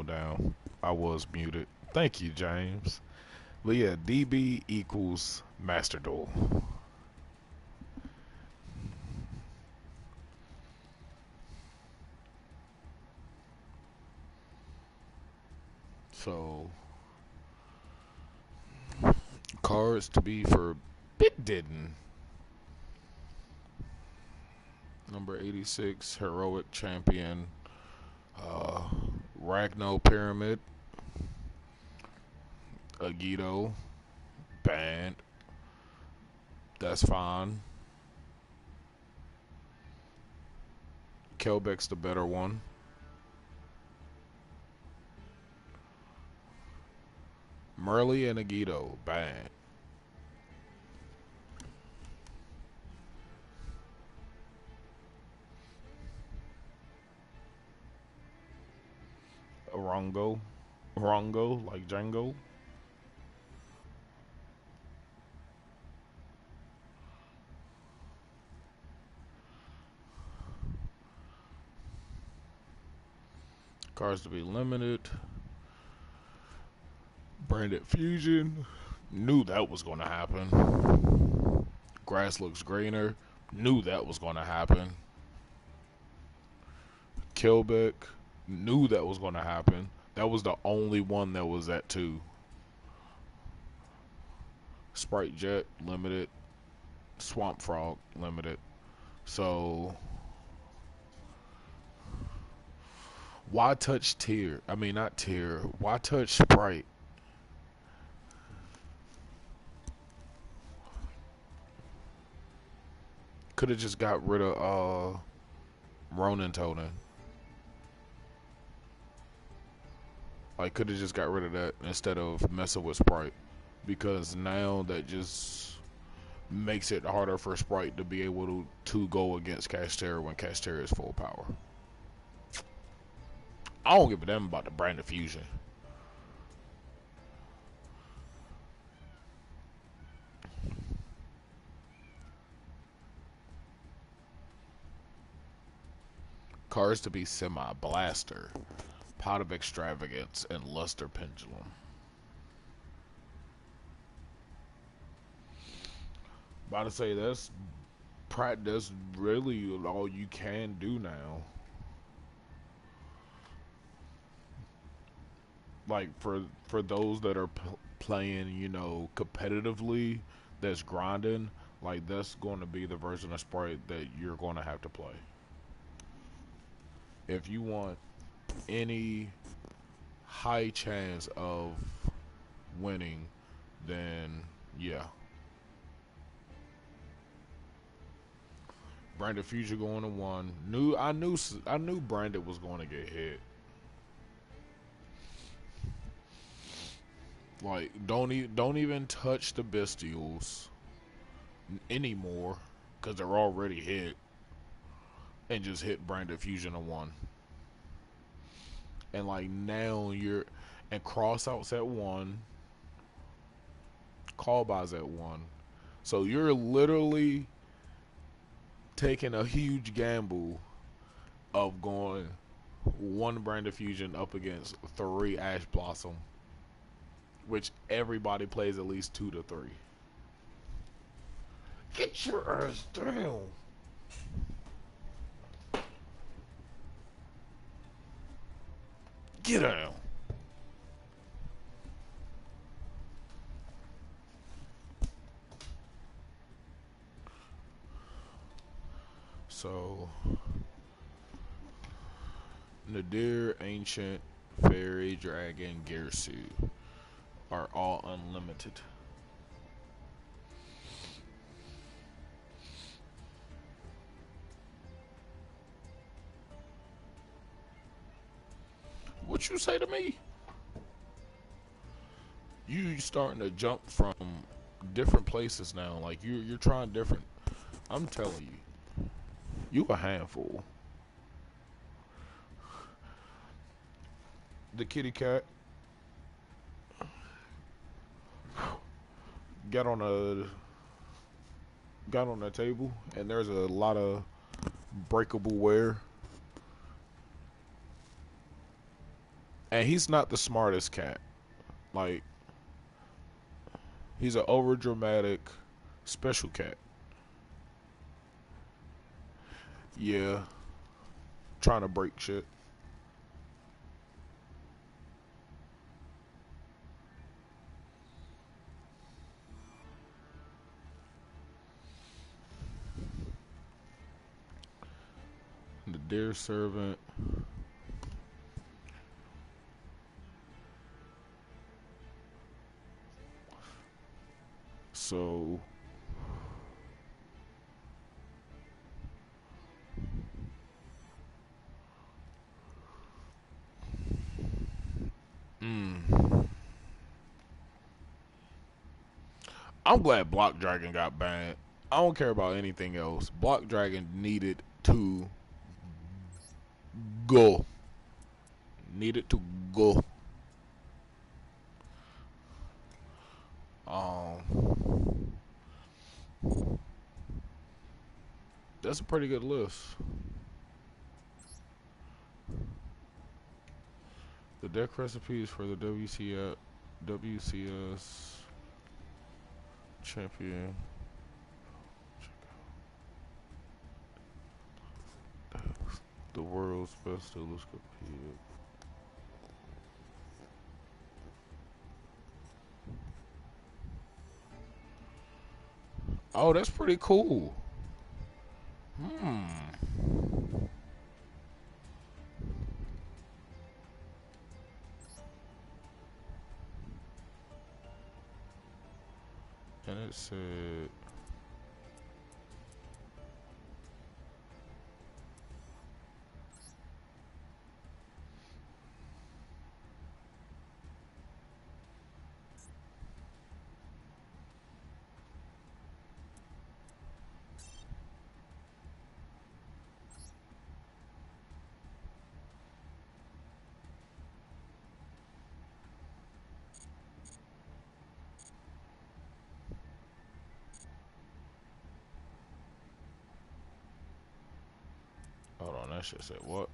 down. I was muted. Thank you, James. But yeah, DB equals Master Duel. So, cards to be forbidden. Number 86, Heroic Champion. Uh, Ragno Pyramid. Agito. Banned. That's fine. Kelbeck's the better one. Merly and Agito. Banned. Orongo. Orongo, like Django. Cards to be limited. Branded Fusion. Knew that was going to happen. Grass looks greener. Knew that was going to happen. Kilbeck. Knew that was going to happen. That was the only one that was at 2. Sprite Jet, limited. Swamp Frog, limited. So, why touch Tier? I mean, not Tier. Why touch Sprite? Could have just got rid of Ronin Tonin. Like, could have just got rid of that instead of messing with Sprite. Because now that just makes it harder for Sprite to be able to go against Cashtera when Cashtera is full power. I don't give a damn about the brand of fusion. Cards to be Semi-Blaster, Pot of Extravagance, and Luster Pendulum. About to say that's really all you can do now. Like for those that are playing, competitively, that's grinding. Like that's going to be the version of Sprite that you're going to have to play. If you want any high chance of winning, then yeah. Branded Future going to 1. I knew Branded was going to get hit. Like don't even touch the Bestials anymore because they're already hit, and just hit Branded Fusion to 1. And like now you're and cross outs at 1, call bys at 1. So you're literally taking a huge gamble of going 1 Branded Fusion up against 3 Ash Blossom, which everybody plays at least 2 to 3. Get your ass down. Get down. So, Nadir, Ancient, Fairy, Dragon, Gersu are all unlimited. What you say to me? You starting to jump from different places now. Like you're trying different. I'm telling you a handful. The kitty cat got on a got on the table, and there's a lot of breakable ware And he's not the smartest cat. Like, he's an over dramatic special cat. Yeah, trying to break shit. The dear servant. So, mm, I'm glad Block Dragon got banned. I don't care about anything else. Block Dragon needed to go. Needed to go. Um, that's a pretty good list. The deck recipes for the WCS champion. The world's best illustrated. Oh, that's pretty cool. Hmm. And it said, hold on, that shit said what?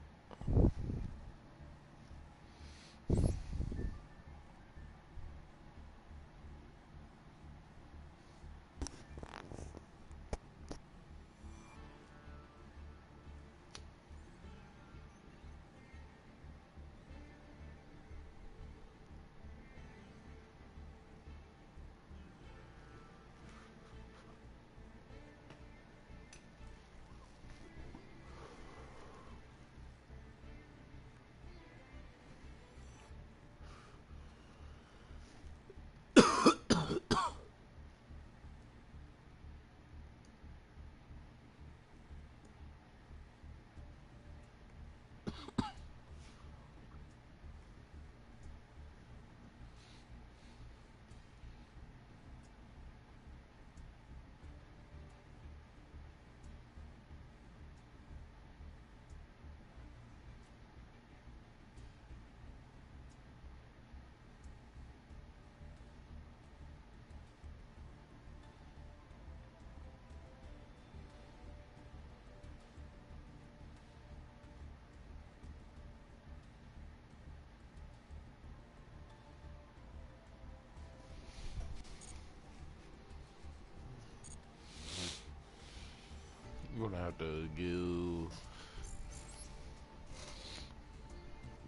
You're gonna have to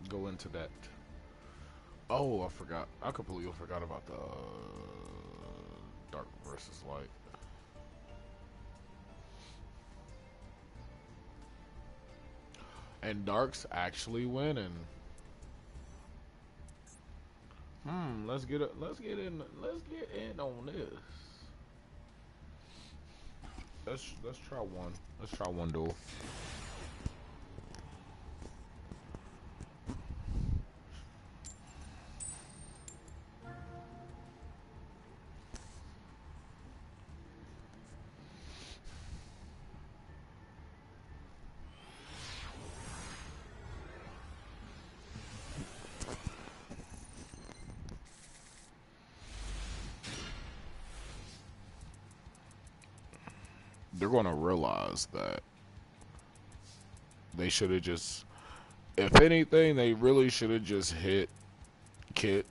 go into that. Oh, I forgot. I completely forgot about the dark versus light. And dark's actually winning. Let's get it. Let's get in on this. Let's try one. Let's try one duel. They're gonna realize that they should have just If anything, they really should have just hit Kit.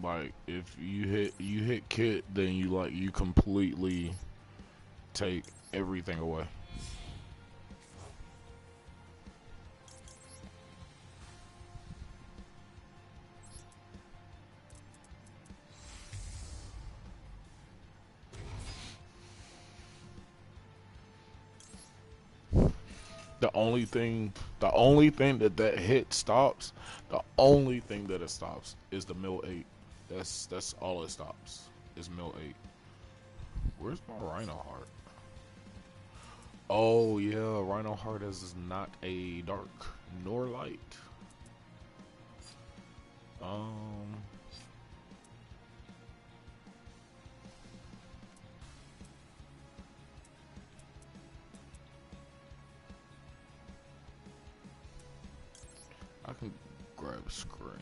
Like if you hit Kit, then you completely take everything away. The only thing that hit stops, the only thing that it stops is the mill eight. That's all it stops. Is mill eight. Where's my Rhino Heart? Oh yeah, Rhino Heart is not a dark nor light. Um, I can grab Scream.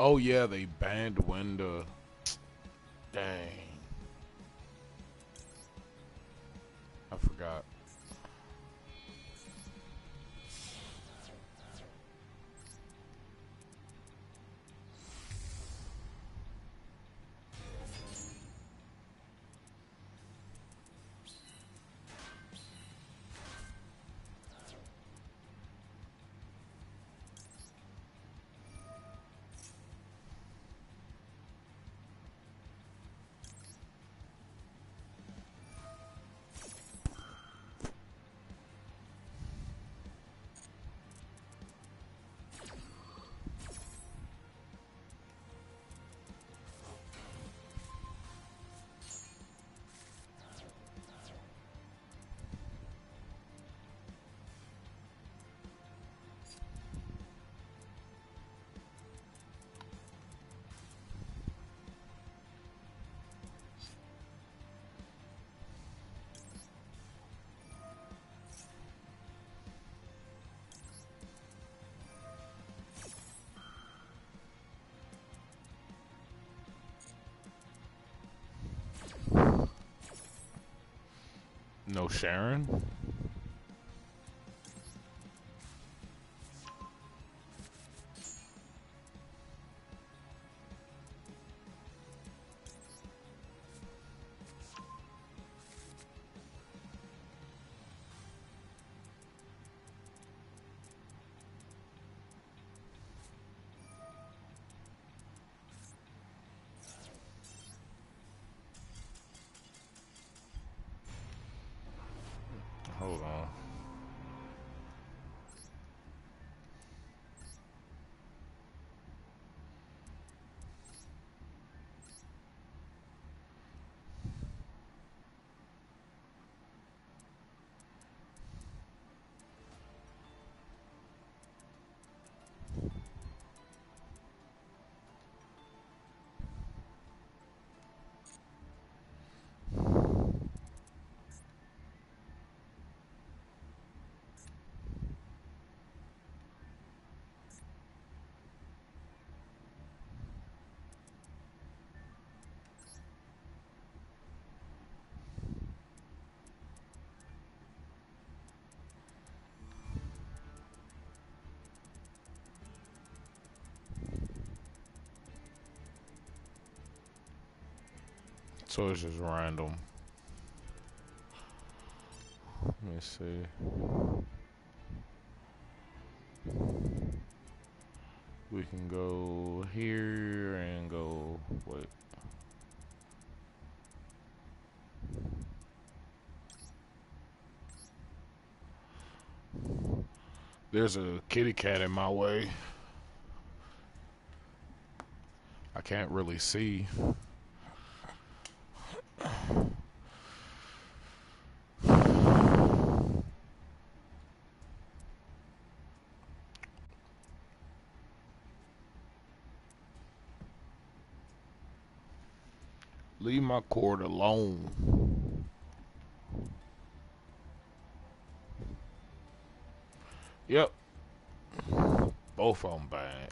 Oh yeah, they banned Winda. Dang, I forgot. No Sharon? Hold on. So it's just random. Let me see. We can go here and go. Wait. There's a kitty cat in my way. I can't really see. Leave my cord alone. Yep. Both of them bad.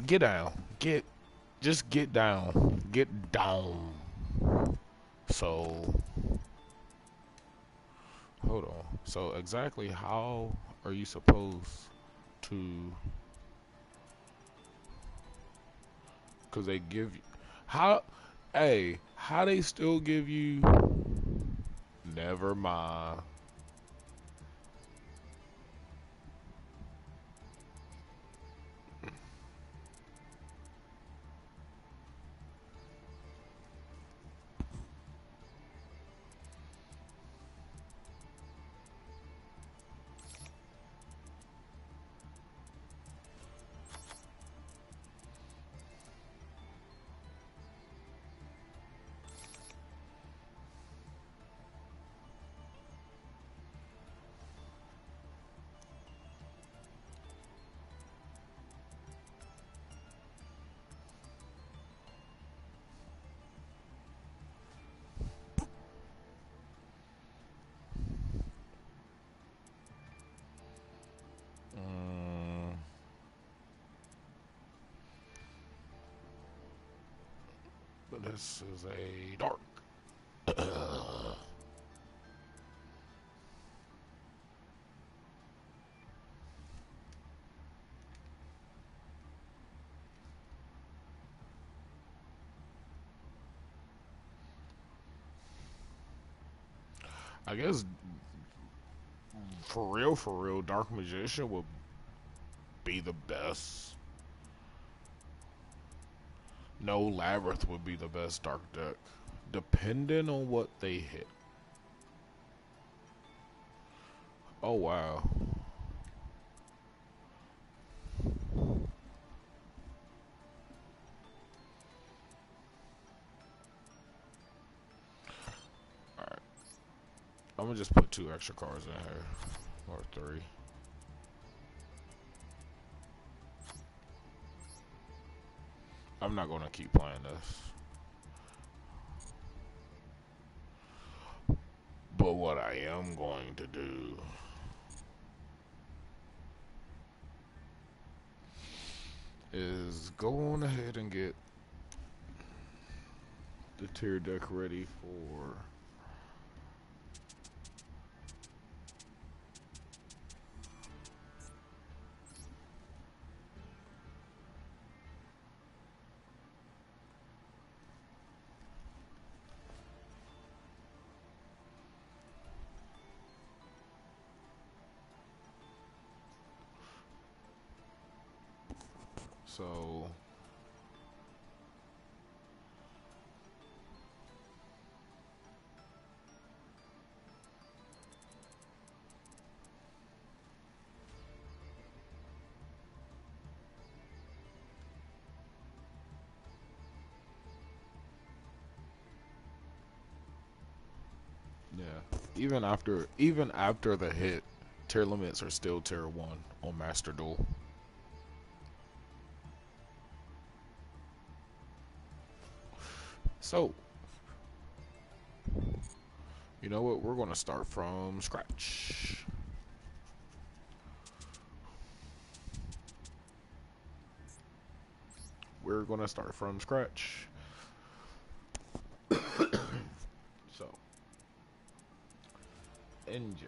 Get down. Just get down. Get down. So hold on. So exactly how are you supposed to? Cause they give you how? Hey, how they still give you? Never mind. Mm, but this is a dark. I guess for real, Dark Magician would be the best. No, Labyrinth would be the best Dark deck, depending on what they hit. Oh wow. Alright. I'm gonna just put 2 extra cards in here. Or 3. I'm not gonna keep playing this. But what I am going to do is go on ahead and get the tier deck ready for so yeah. Even after the hit, tier limits are still tier 1 on Master Duel. So, you know what? We're going to start from scratch. We're going to start from scratch. So, engine.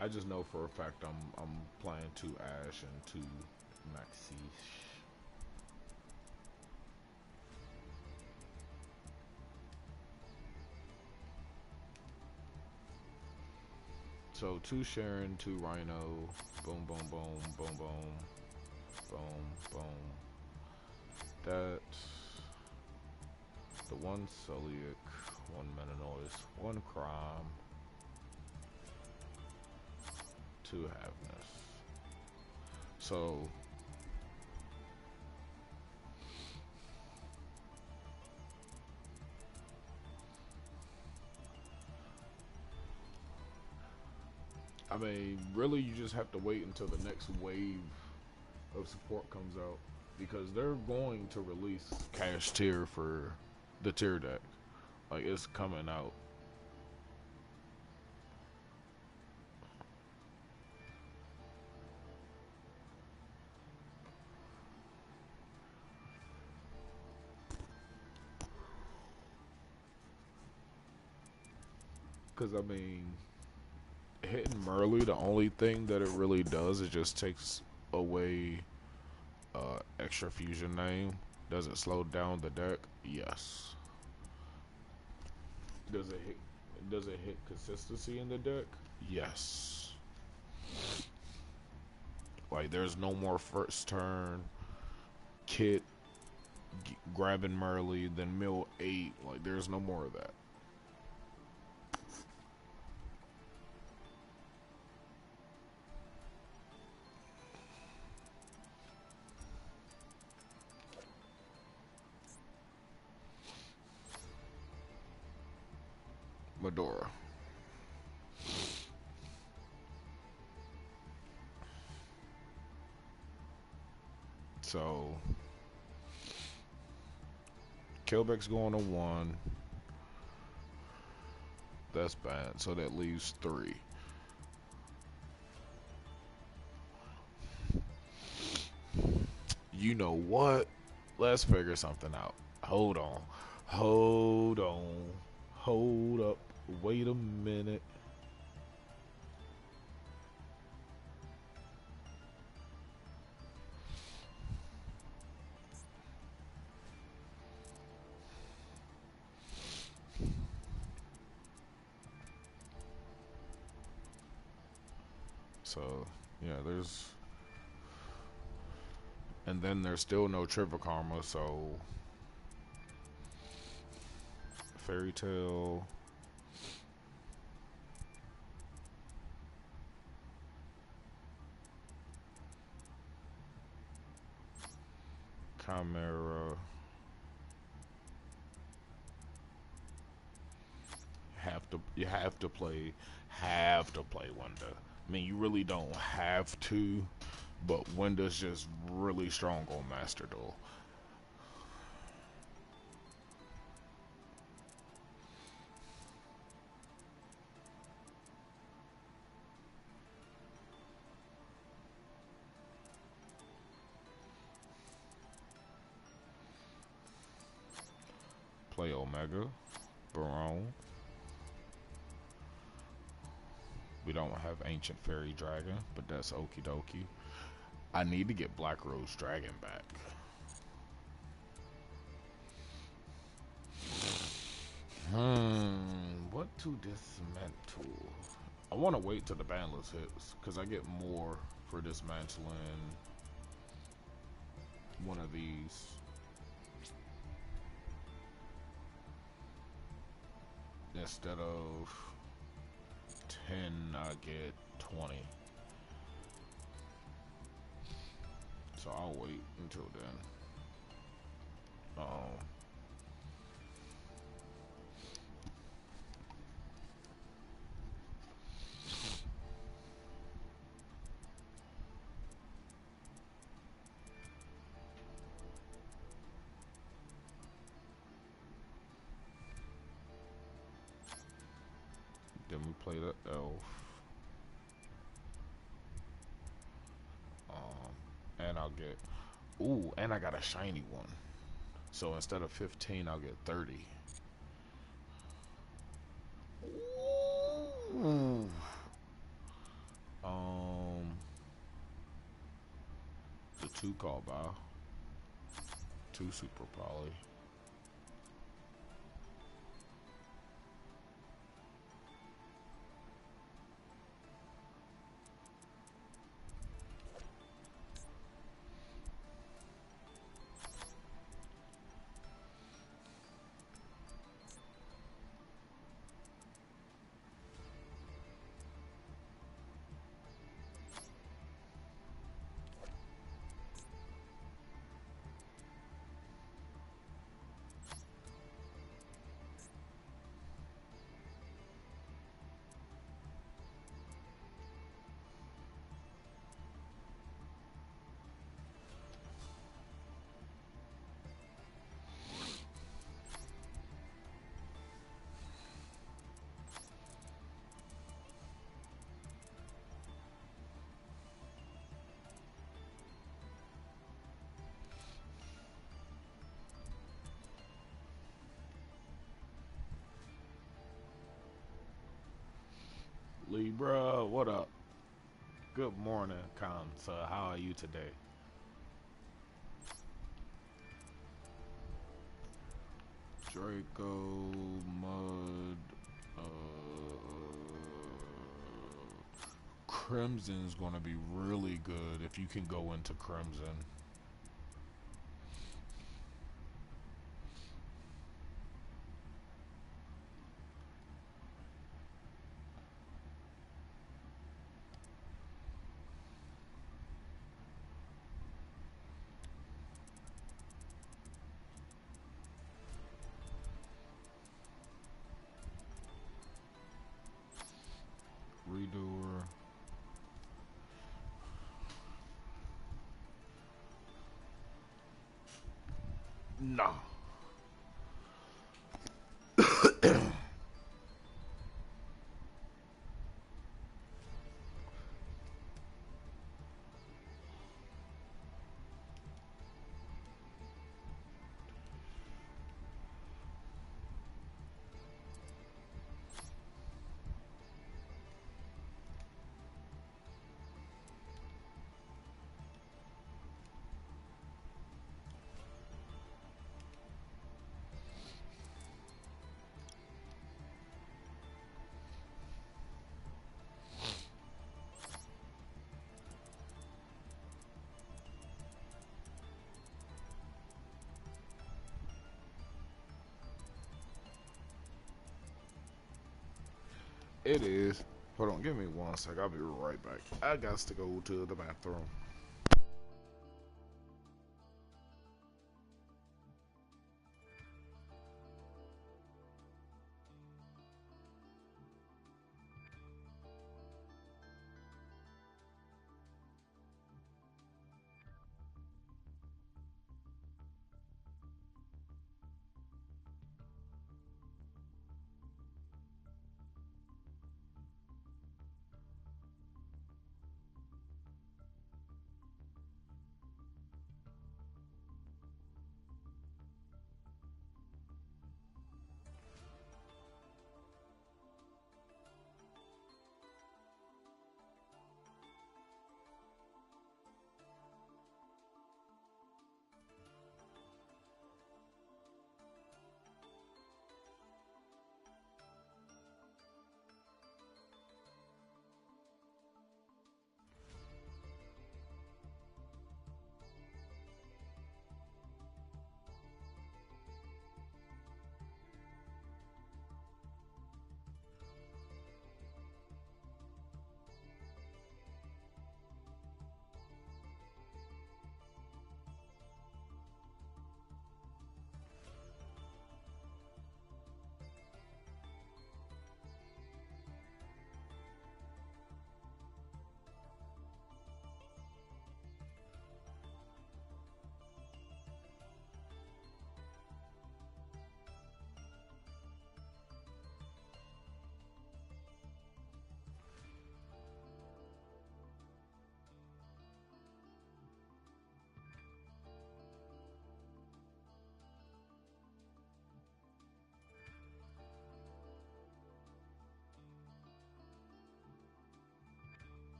I just know for a fact I'm playing 2 Ash and 2 Maxi. So 2 Sharon, 2 Rhino, boom, boom, boom, boom, boom, boom, boom. That's the 1 Sulliak, 1 Menanois, 1 Crime, 2 Havness. So I mean, really, you just have to wait until the next wave of support comes out because they're going to release cash tier for the tier deck. Like, it's coming out. Because, I mean, hitting Merly, the only thing that it really does is just takes away extra fusion name. Does it slow down the deck? Yes. Does it hit? Does it hit consistency in the deck? Yes. Like, there's no more first turn Kit grabbing Merly, then mill 8. Like, there's no more of that. Medora. So, Kilbeck's going to 1. That's bad. So that leaves 3. You know what? Let's figure something out. Hold on. Hold on. Hold up. Wait a minute. So, yeah, there's. And then there's still no Triple Karma, so. Fairy Tale. Chimera. You have to play Wonder. I mean, you really don't have to, but Windows just really strong on Master Duel. Play Omega, Barone. We don't have Ancient Fairy Dragon, but that's okie dokie. I need to get Black Rose Dragon back. What to dismantle? I want to wait till the ban list hits, because I get more for dismantling one of these. Instead of 10, I get 20. So I'll wait until then. Then we play the elf. And I'll get, ooh, and I got a shiny one. So instead of 15, I'll get 30. Ooh. The 2 call by 2 super poly. Libra, what up? Good morning, Kansa. How are you today? Draco, Mud, Crimson's gonna be really good if you can go into Crimson. Redoer. No. It is. Hold on, give me 1 sec. I'll be right back. I got to go to the bathroom.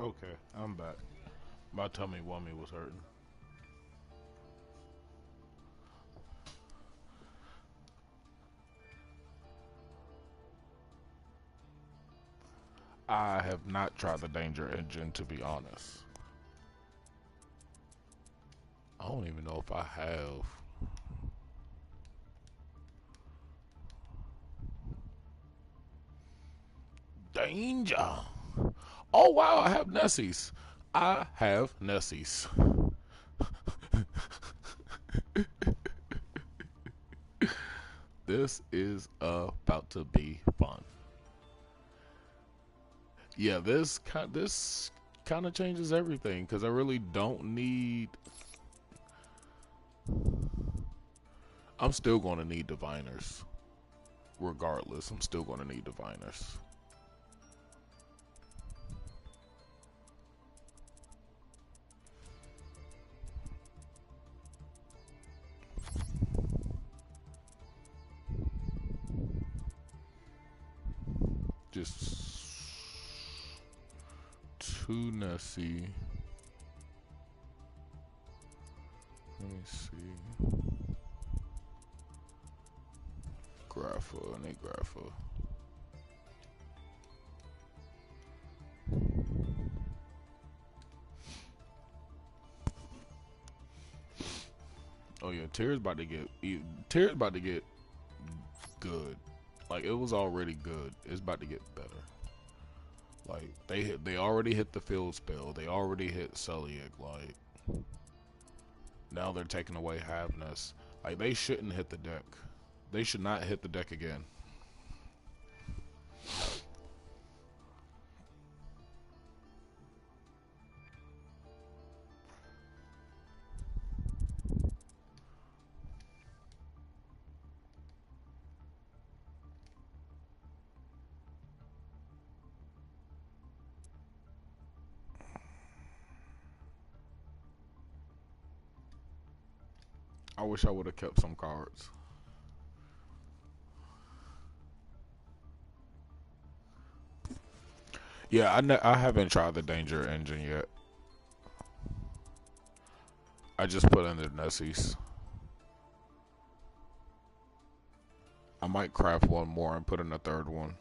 Okay, I'm back. My tummy wummy was hurting. I have not tried the Danger Engine, to be honest. I don't even know if I have. Danger. Oh wow, I have Nessies. I have Nessies. This is about to be fun. Yeah, this kind of changes everything because I really don't need. I'm still going to need diviners, regardless. I'm still going to need diviners. Just two Nessie. Let me see. Grapha, and a Grapha. Oh yeah, Tier's about to get good. Like it was already good. It's about to get better. Like they already hit the field spell. They already hit Celiac. Like now they're taking away Havness. Like they shouldn't hit the deck. They should not hit the deck again. I wish I would have kept some cards. Yeah, I haven't tried the Danger Engine yet. I just put in the Nessies. I might craft one more and put in a third one.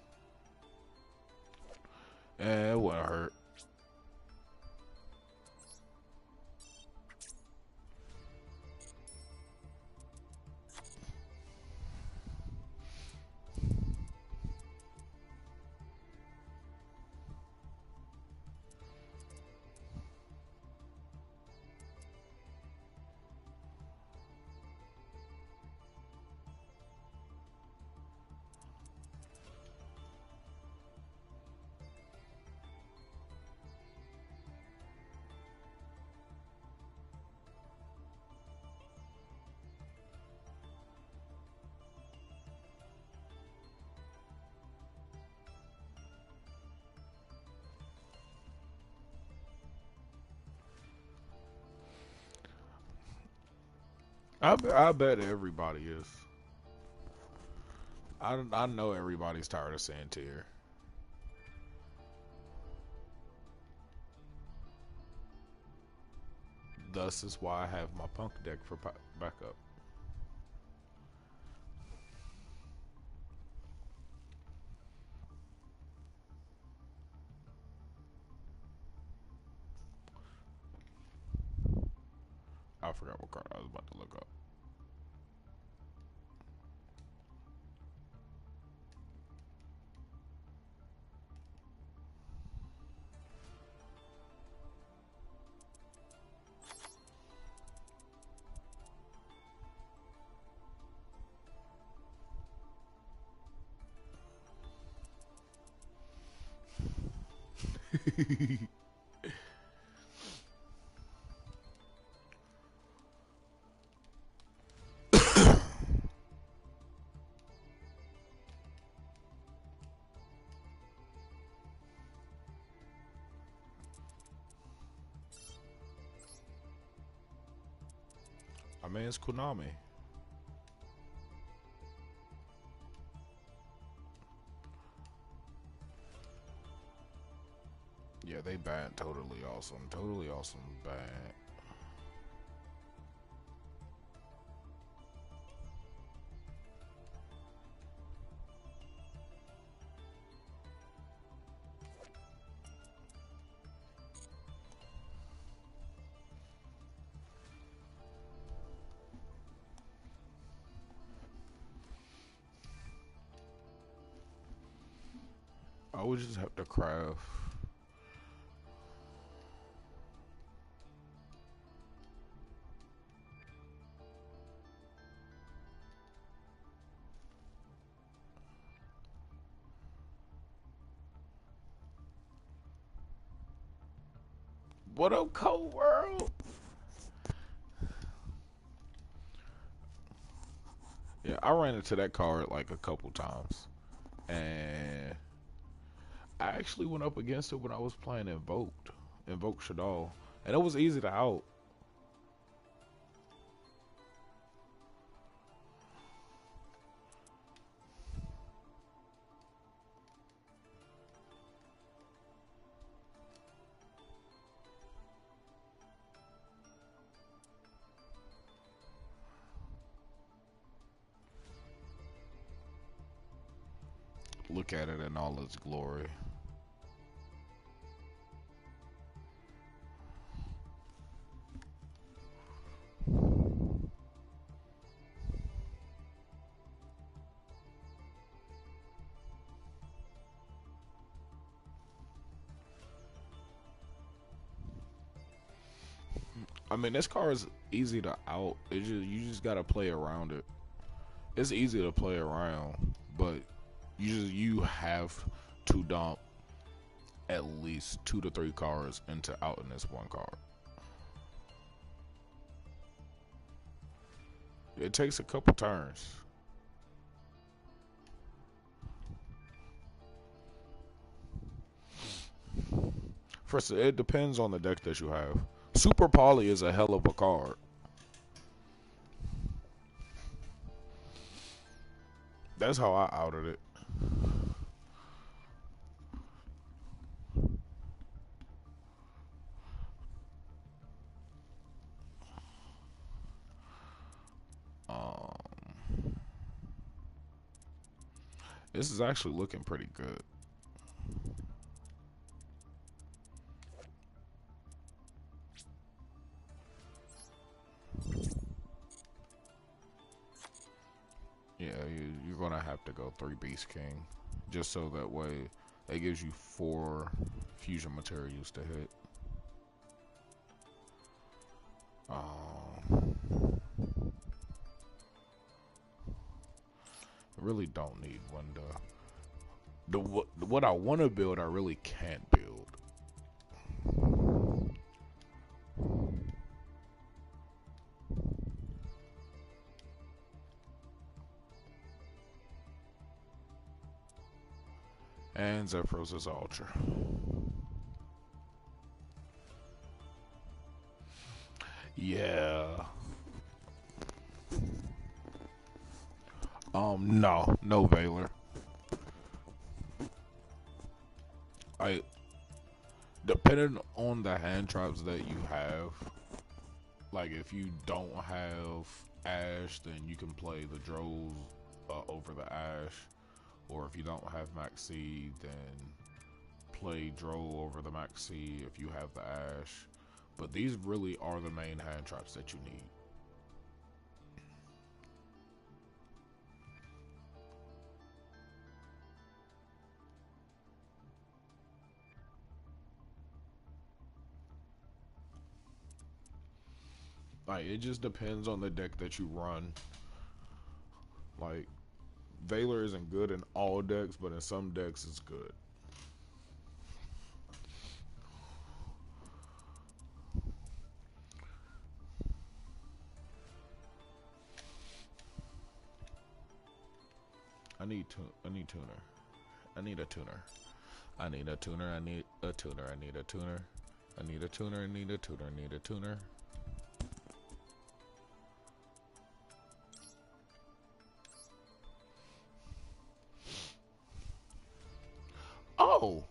It wouldn't hurt. I bet everybody is. I know everybody's tired of saying tier. Thus is why I have my punk deck for backup. I forgot what card I was about to look up. My man's Konami. Yeah, they banned totally awesome. Totally awesome banned. I would just have to craft. What up, Cold World? Yeah, I ran into that card like a couple times, and I actually went up against it when I was playing Invoke Shadal, and it was easy to out. Look at it in all its glory. I mean, this card is easy to out. You just gotta play around it. It's easy to play around, but you have to dump at least 2 to 3 cards into out in this one card. It takes a couple turns. First, it depends on the deck that you have. Super Poly is a hell of a card. That's how I outed it. Um, this is actually looking pretty good. Yeah, you're gonna have to go 3 Beast King, just so that way it gives you 4 fusion materials to hit. Really don't need one to. What I want to build, I really can't build. And Zephyros Ultra. Yeah. No Valor. I depending on the hand traps that you have. Like if you don't have Ash, then you can play the Drows over the Ash. Or if you don't have Maxi, then play Drow over the Maxi if you have the Ash. But these really are the main hand traps that you need. Like it just depends on the deck that you run. Like Valor isn't good in all decks, but in some decks it's good. I need tuner. I need a tuner. I need a tuner. I need a tuner. I need a tuner. I need a tuner. I need a tuner. I need a tuner. Oh,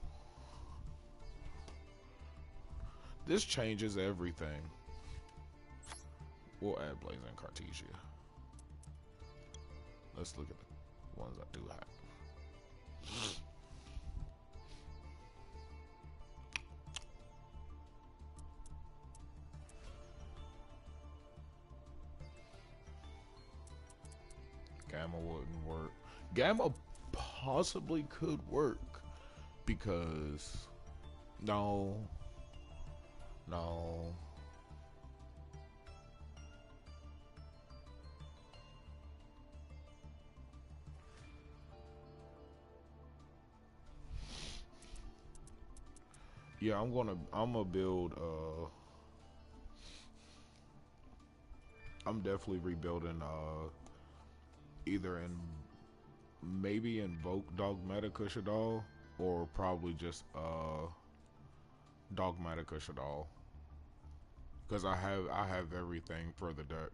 This changes everything. We'll add Blazing Cartesia. Let's look at the ones I do have. Gamma wouldn't work. Gamma possibly could work because no. Yeah, I'm gonna build I'm definitely rebuilding either in maybe invoke Dogmatic Shadal or probably just Dogmatic Shadal. Because I have everything for the deck.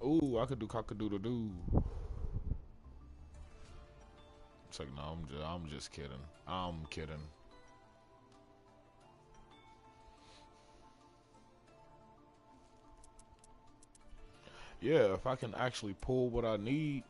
Ooh, I could do cock-a-doodle-doo. It's like, no, I'm just kidding. I'm kidding. Yeah, if I can actually pull what I need.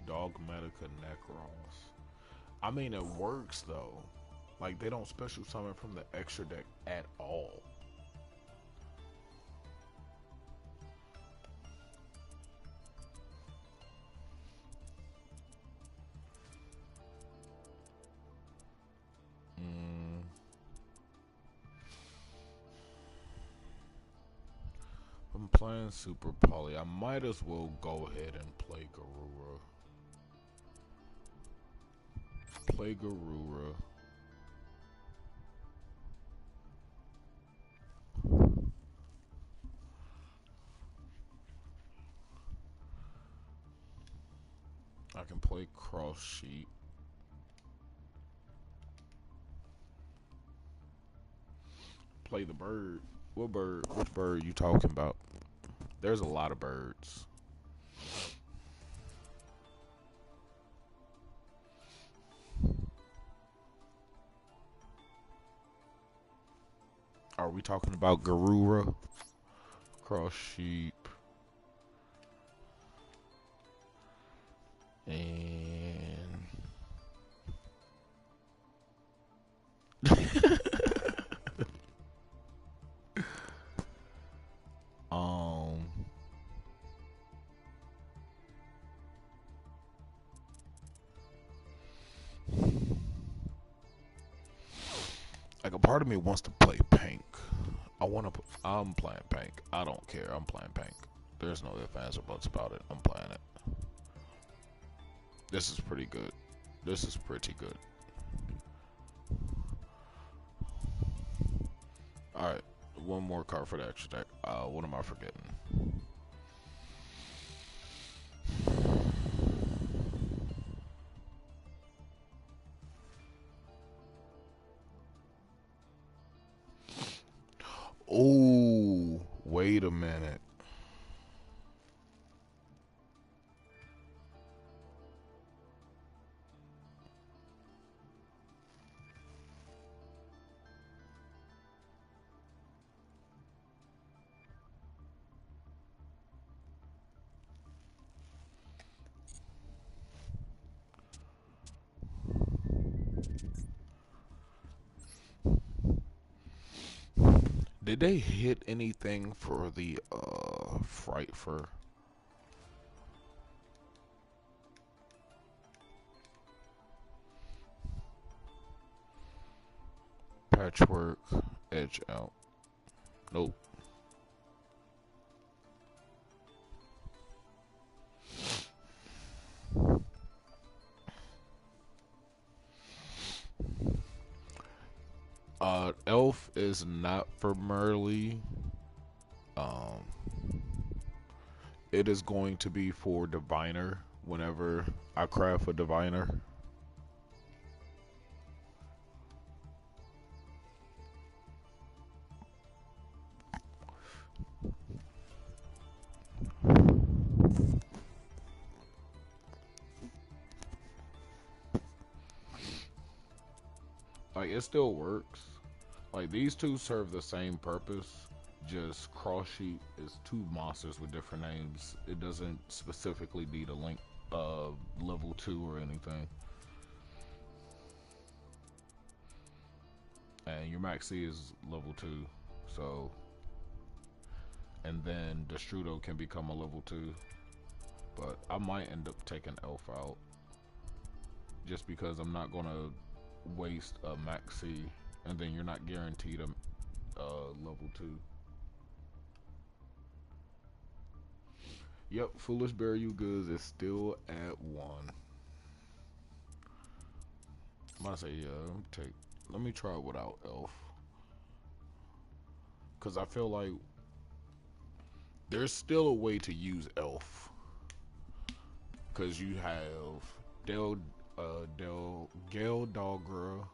Dogmatica Necros. I mean, it works though. Like, they don't special summon from the extra deck at all. I'm playing Super Poly. I might as well go ahead and play Garura. Play Garura. I can play Cross Sheet. Play the bird. What bird? Which bird you talking about? There's a lot of birds. Are we talking about Garura? Cross Sheep. And um like a part of me wants to play pink. I'm playing pink. I don't care. I'm playing pink. There's no ifs, ands, or buts about it. I'm playing it. This is pretty good. This is pretty good. Alright. One more card for the extra deck. What am I forgetting? Oh, wait a minute. Did they hit anything for the Fright Fur? Patchwork, edge out. Nope. Elf is not for Merly. Um, it is going to be for Diviner whenever I craft a Diviner. Like, it still works. Like, these two serve the same purpose. Just cross sheet is two monsters with different names. It doesn't specifically need a link level 2 or anything. And your max C is level 2. So, and then Destrudo can become a level 2. But I might end up taking Elf out. Just because I'm not gonna waste a max C, and then you're not guaranteed a level 2. Yep, Foolish Burial Goods is still at 1. I'm gonna say, yeah, let me try it without Elf. Because I feel like there's still a way to use Elf. Because you have Gale Dogra.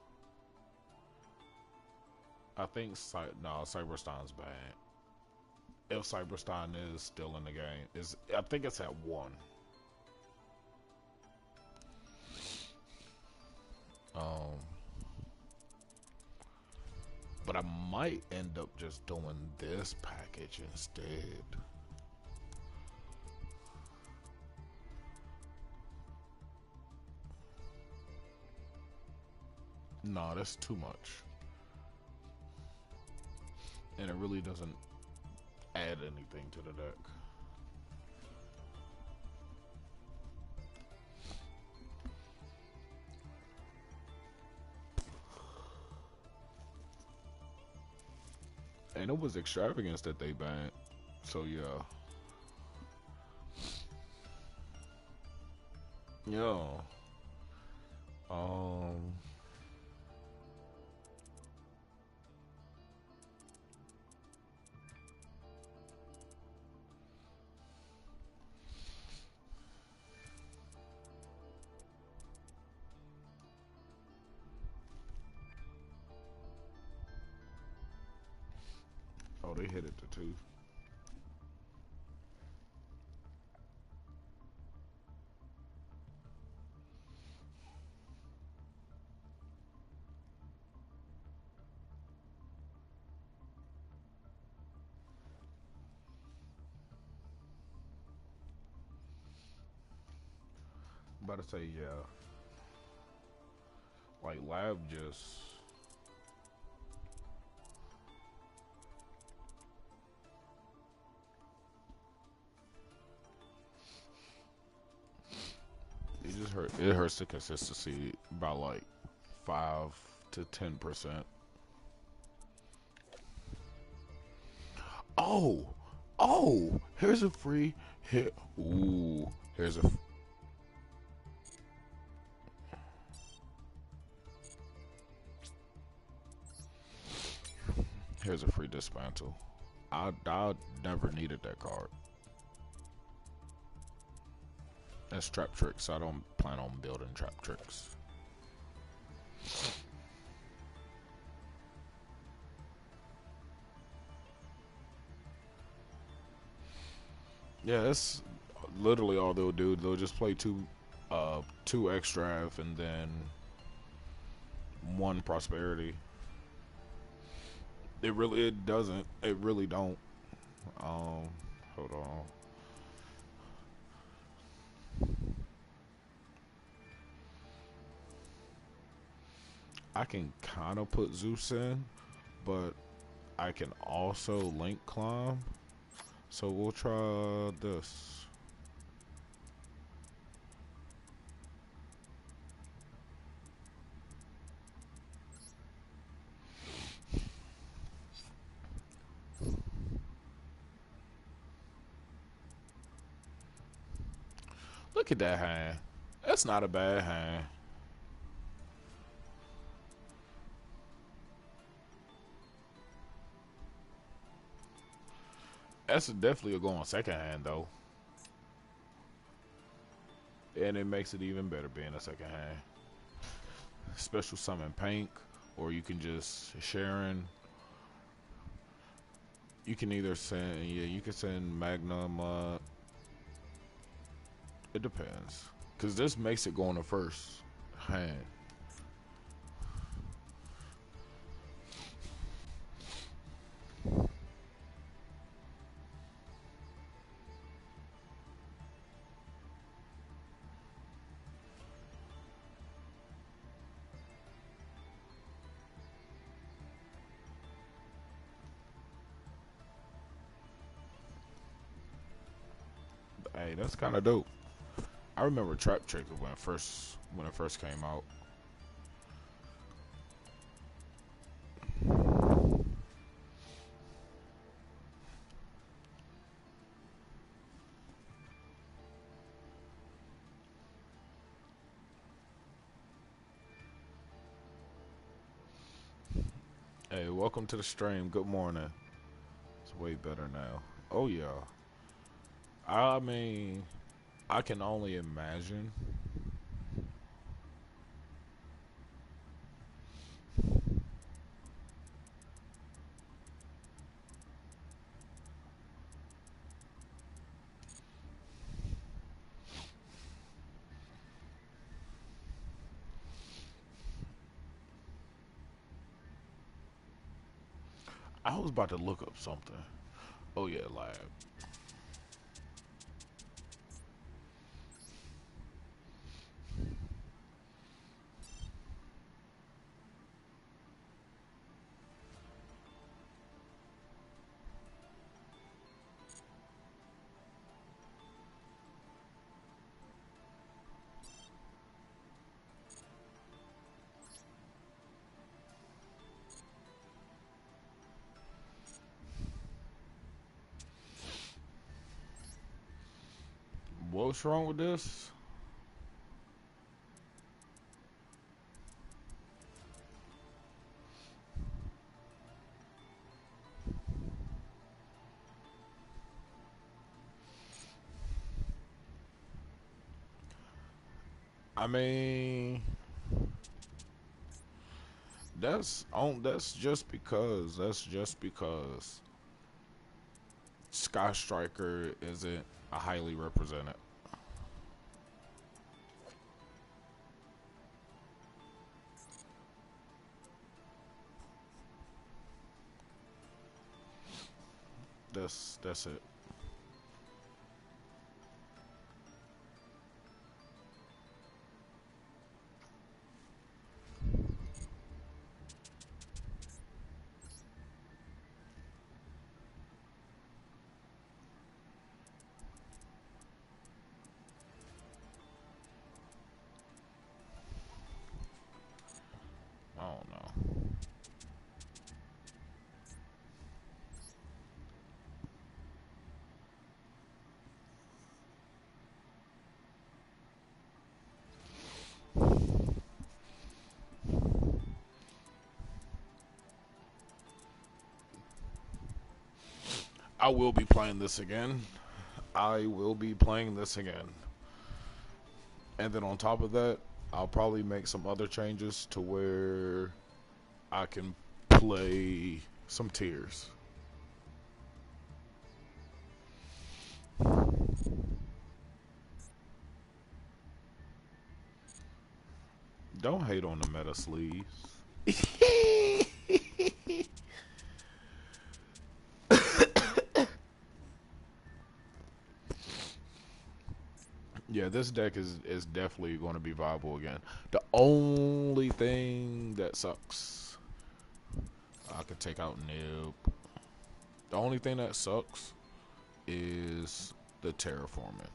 I think, no, Cyberstein's bad. If Cyberstein is still in the game, I think it's at 1. But I might end up just doing this package instead. No, that's too much. And it really doesn't add anything to the deck. And it was Extravagance that they banned. So yeah. Yo. Oh, they hit it to 2. About to say, yeah. Like, Lab just... it hurts the consistency by like 5 to 10%. Oh, here's a free hit. Ooh, here's a free dismantle. I never needed that card. That's Trap Tricks. I don't plan on building Trap Tricks. Yeah, that's literally all they'll do. They'll just play two extra and then 1 prosperity. It doesn't. It really don't. Hold on. I can kind of put Zeus in, but I can also link climb. So we'll try this. look at that hand. That's not a bad hand. That's definitely a go on second hand though. And it makes it even better being a second hand. Special summon Pink, or you can just Sharon. You can either send, yeah, you can send Magnum. It depends, cause this makes it go on the first hand. Hey, that's kind of dope. I remember Trap Trick when it first came out. Hey, welcome to the stream. Good morning. It's way better now. Oh yeah. I mean, I can only imagine. I was about to look up something. Oh yeah, lab. What's wrong with this? I mean, that's just because Sky Striker isn't a highly represented. That's it. I don't know. I will be playing this again. I will be playing this again. And then on top of that, I'll probably make some other changes to where I can play some tiers. Don't hate on the meta sleeves. Yeah, this deck is definitely going to be viable again. The only thing that sucks, I could take out Nib. The only thing that sucks is the terraforming.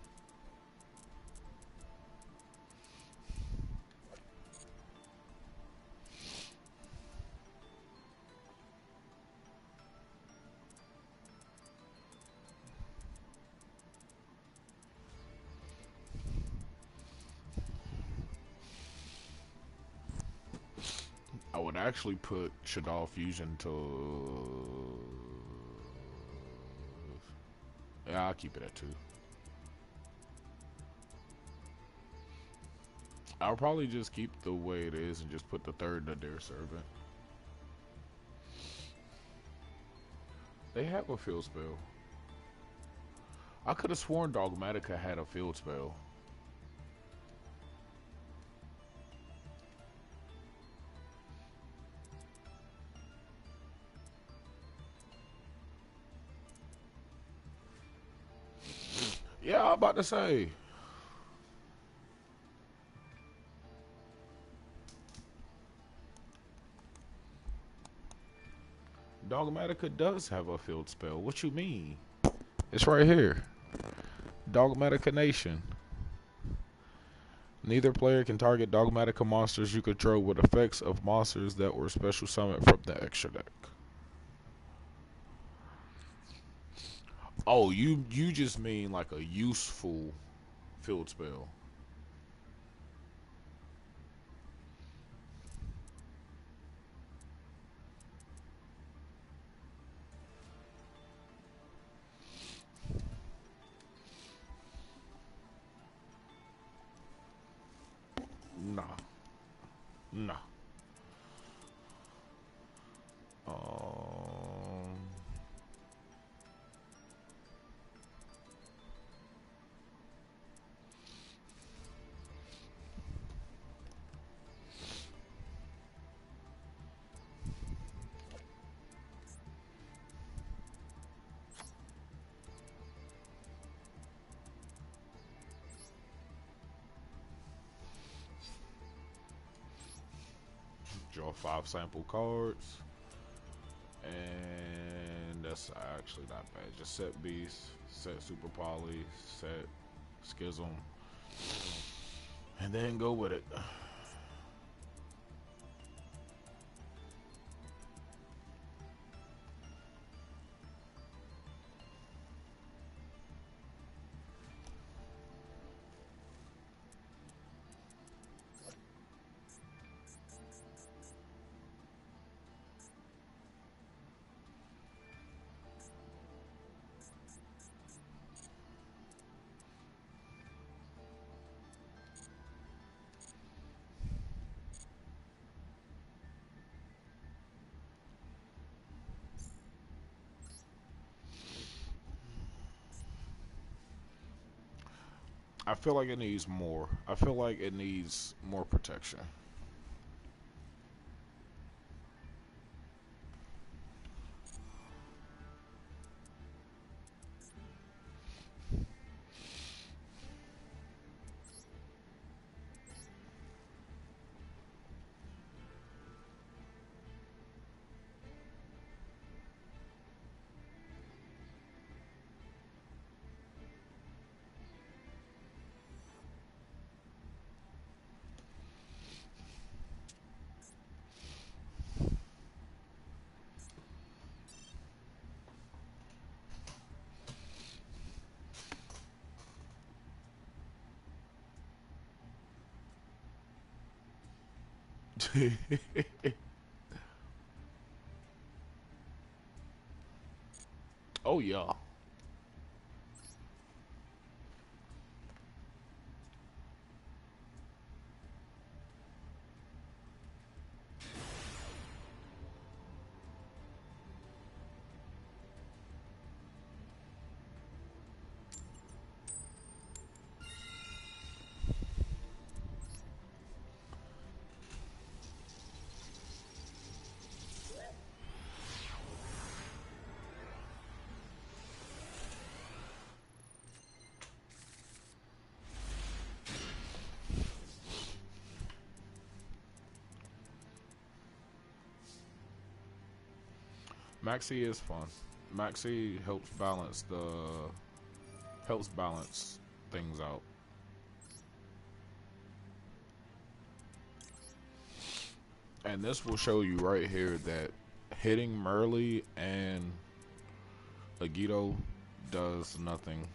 I would actually put Shaddoll Fusion to. Yeah, I'll keep it at 2. I'll probably just keep the way it is and just put the third Nadir Servant. They have a field spell. I could have sworn Dogmatica had a field spell. Yeah, I'm about to say. Dogmatica does have a field spell. What you mean? It's right here. Dogmatica Nation. Neither player can target Dogmatica monsters you control with effects of monsters that were special summoned from the extra deck. Oh, you just mean like a useful field spell. Nah. Nah. Um, draw 5 sample cards. And that's actually not bad. Just set Beast, set Super Poly, set Schism, and then go with it. I feel like it needs more. I feel like it needs more protection. Oh yeah. Maxi is fun. Maxi helps balance things out. And this will show you right here that hitting Merly and Agito does nothing.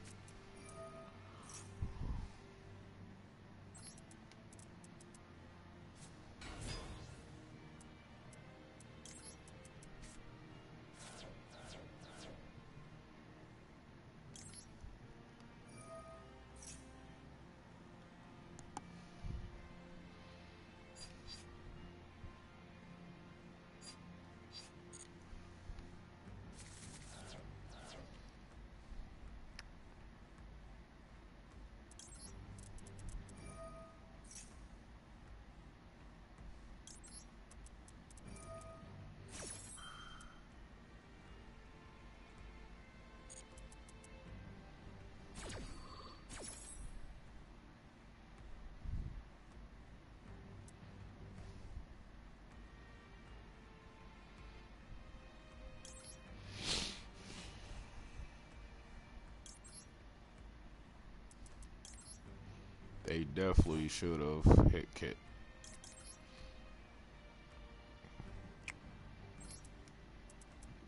definitely should have hit Kit.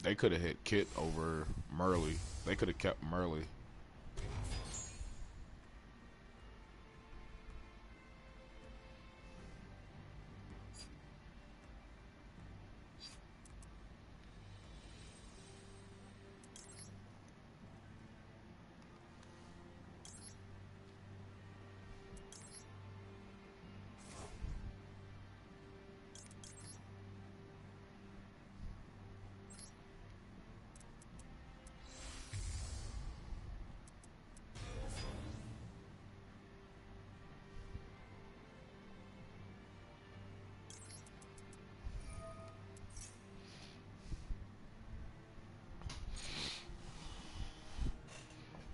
They could have hit Kit over Merle. They could have kept Merle.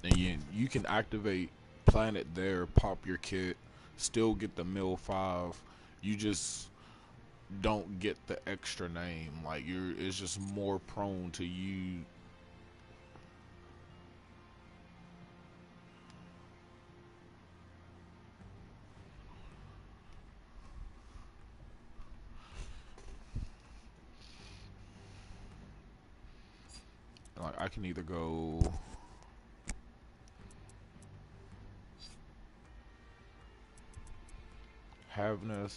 And you can activate Planet there, pop your Kit, still get the mill 5. You just don't get the extra name. Like it's just more prone to you. Like I can either go Havness.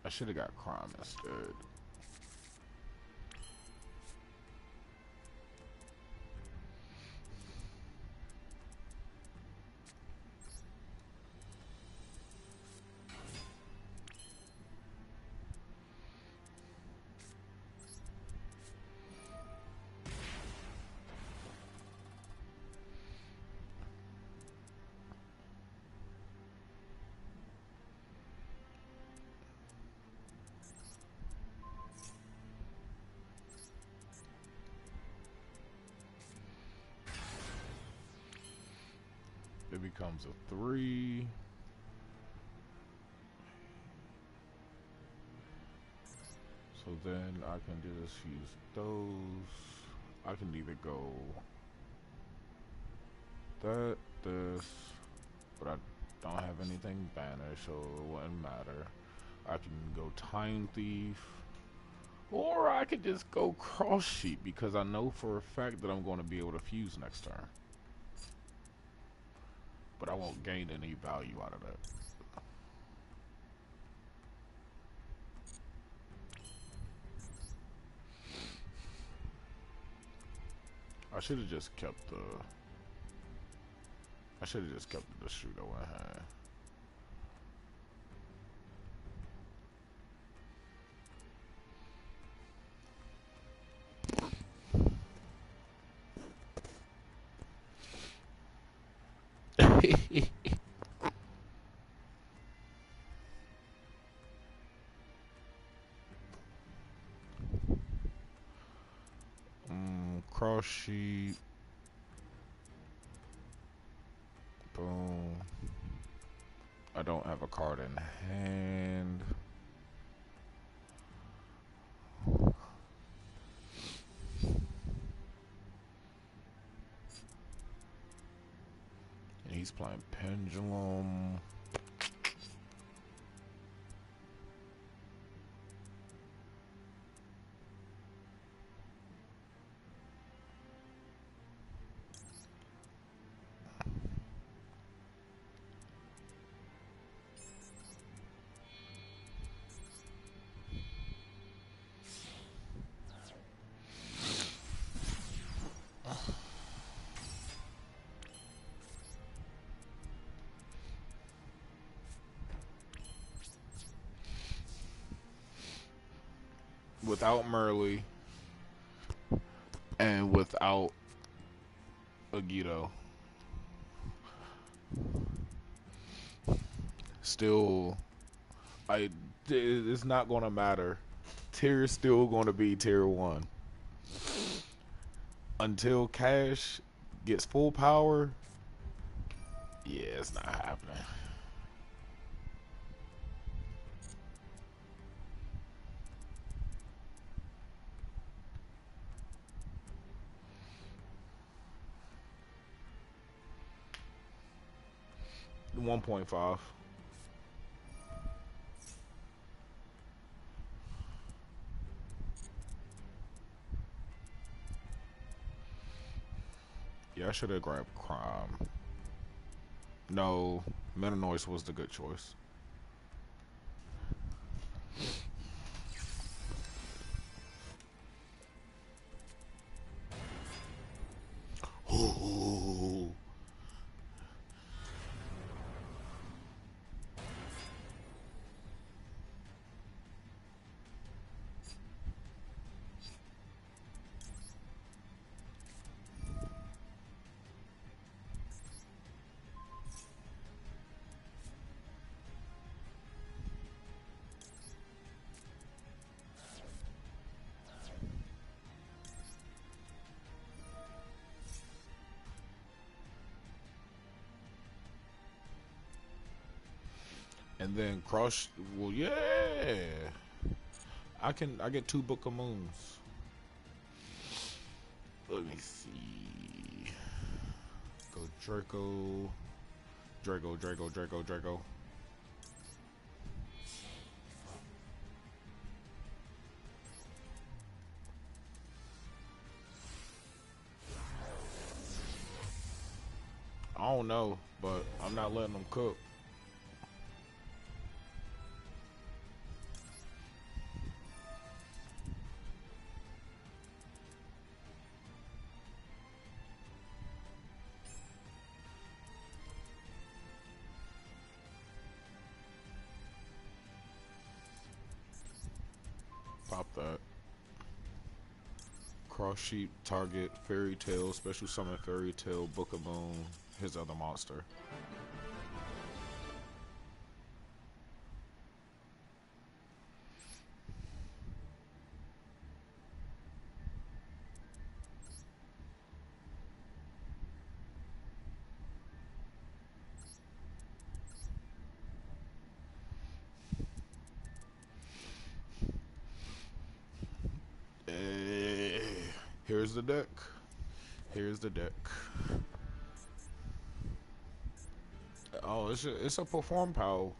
I should have got Crime instead. It becomes a 3. So then I can just use those. I can either go that, this, but I don't have anything banished, so it wouldn't matter. I can go Time Thief, or I could just go Cross Sheet because I know for a fact that I'm going to be able to fuse next turn. But I won't gain any value out of that. I should have just kept the. I should have just kept the shooter in hand. Cross sheet. Boom. I don't have a card in hand. And he's playing Pendulum. Without Merle and without Agito. Still, I it's not gonna matter. Tier is still gonna be tier one until Cash gets full power. Yeah, it's not happening. 1.5. Yeah, I should have grabbed Crime. No, Metanoise was the good choice. Ooh. And then cross. Well, yeah. I get two Book of Moons. Let me see. Go Draco. Draco. I don't know, but I'm not letting them cook. Pop that. Cross sheep, target, fairy tale, special summon fairy tale, Book of Moon, his other monster. Eh, here's the deck. Here's the deck. Oh, it's a perform power.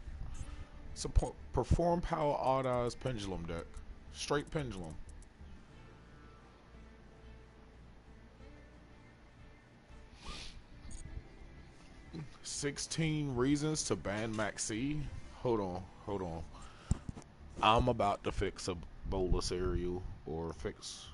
It's a perform power odd eyes pendulum deck. Straight pendulum. 16 reasons to ban Maxi. Hold on. I'm about to fix a bowl of cereal or fix.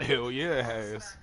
Hell yeah, it has.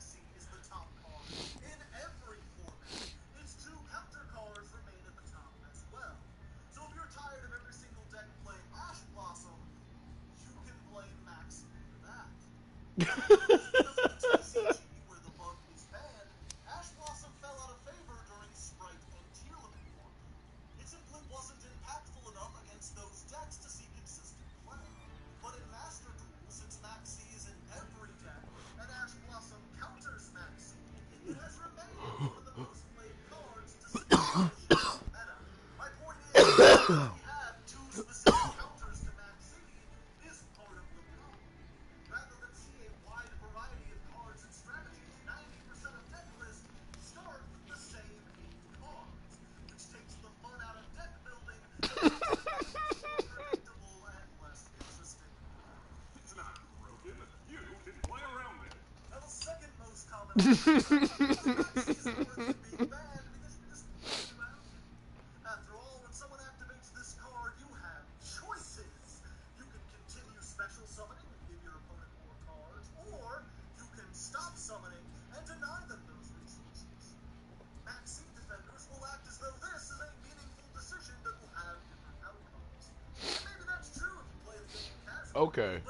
Okay.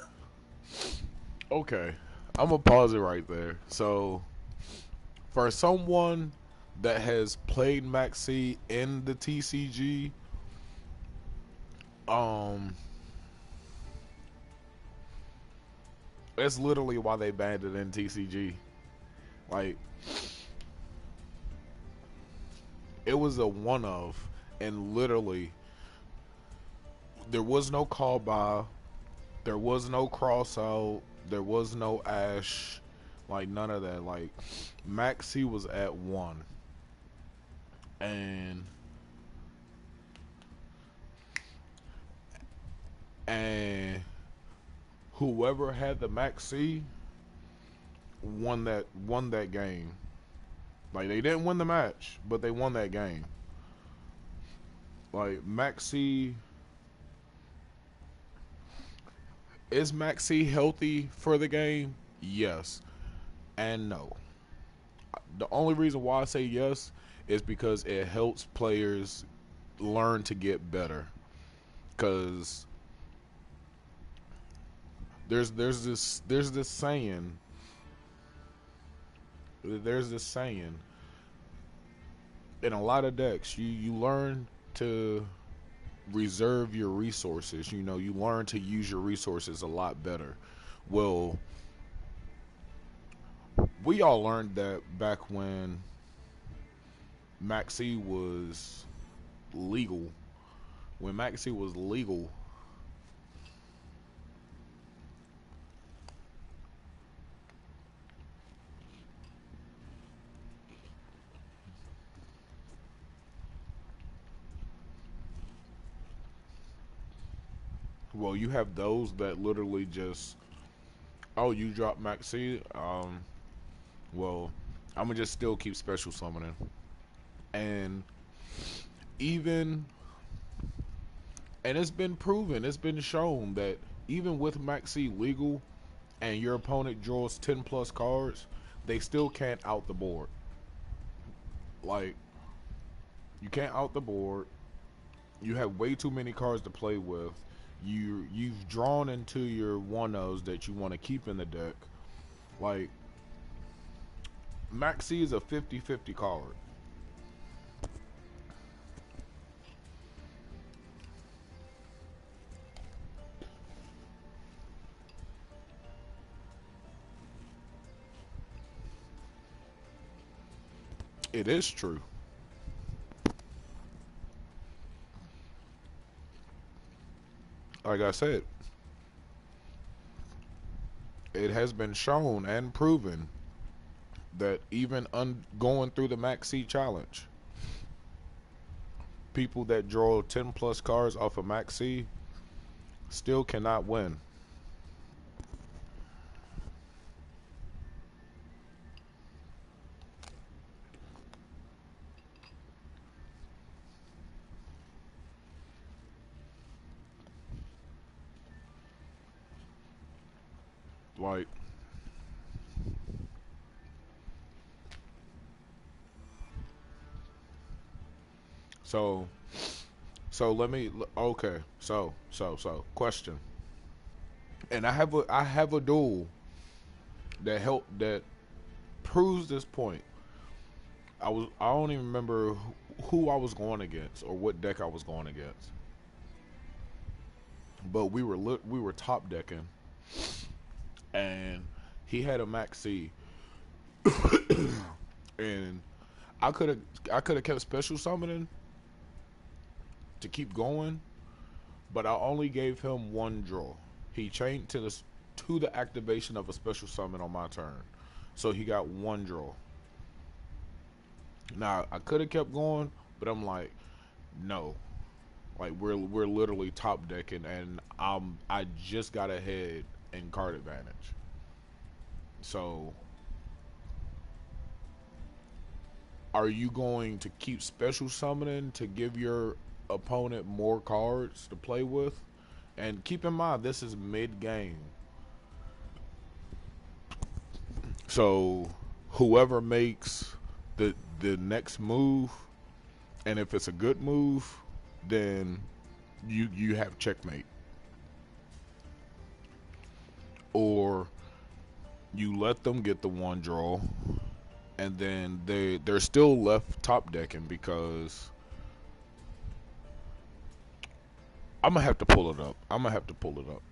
Okay. I'm gonna pause it right there. So, for someone that has played Maxi in the TCG, um, that's literally why they banned it in TCG. Like, it was a one of, and literally, there was no call by, there was no cross out, there was no Ash, like none of that. Like, Maxi was at one, and and whoever had the Maxi won that game. Like, they didn't win the match, but they won that game. Like, Maxi, is Maxi healthy for the game? Yes and no. The only reason why I say yes is because it helps players learn to get better. Cause there's this saying in a lot of decks, you learn to reserve your resources. You learn to use your resources a lot better. Well, we all learned that back when Maxi was legal. When Maxi was legal, well, you have those that literally just, oh, you drop Maxi, well, I'm gonna just still keep special summoning. And even, and it's been proven, it's been shown that even with Maxi legal and your opponent draws 10 plus cards, they still can't out the board. Like, you can't out the board. You have way too many cards to play with. You've drawn into your one-ofs that you want to keep in the deck. Like, Maxi is a 50-50 card. It is true. Like I said, it has been shown and proven that even going through the Maxi challenge, people that draw 10 plus cards off of Maxi still cannot win. Like, So let me. Okay. So question. And I have a duel that proves this point. I don't even remember who I was going against or what deck I was going against. But we were top decking, and he had a max C, and I could have kept special summoning to keep going, but I only gave him one draw. He changed to the activation of a special summon on my turn, so he got one draw. Now I could have kept going, but I'm like, no. Like we're literally top decking, and I just got ahead in card advantage. So are you going to keep special summoning to give your opponent more cards to play with? And keep in mind, this is mid game. So whoever makes the next move, and if it's a good move, then you have checkmate. Or you let them get the one draw, and then they're still left top decking because I'm gonna have to pull it up. I'm gonna have to pull it up.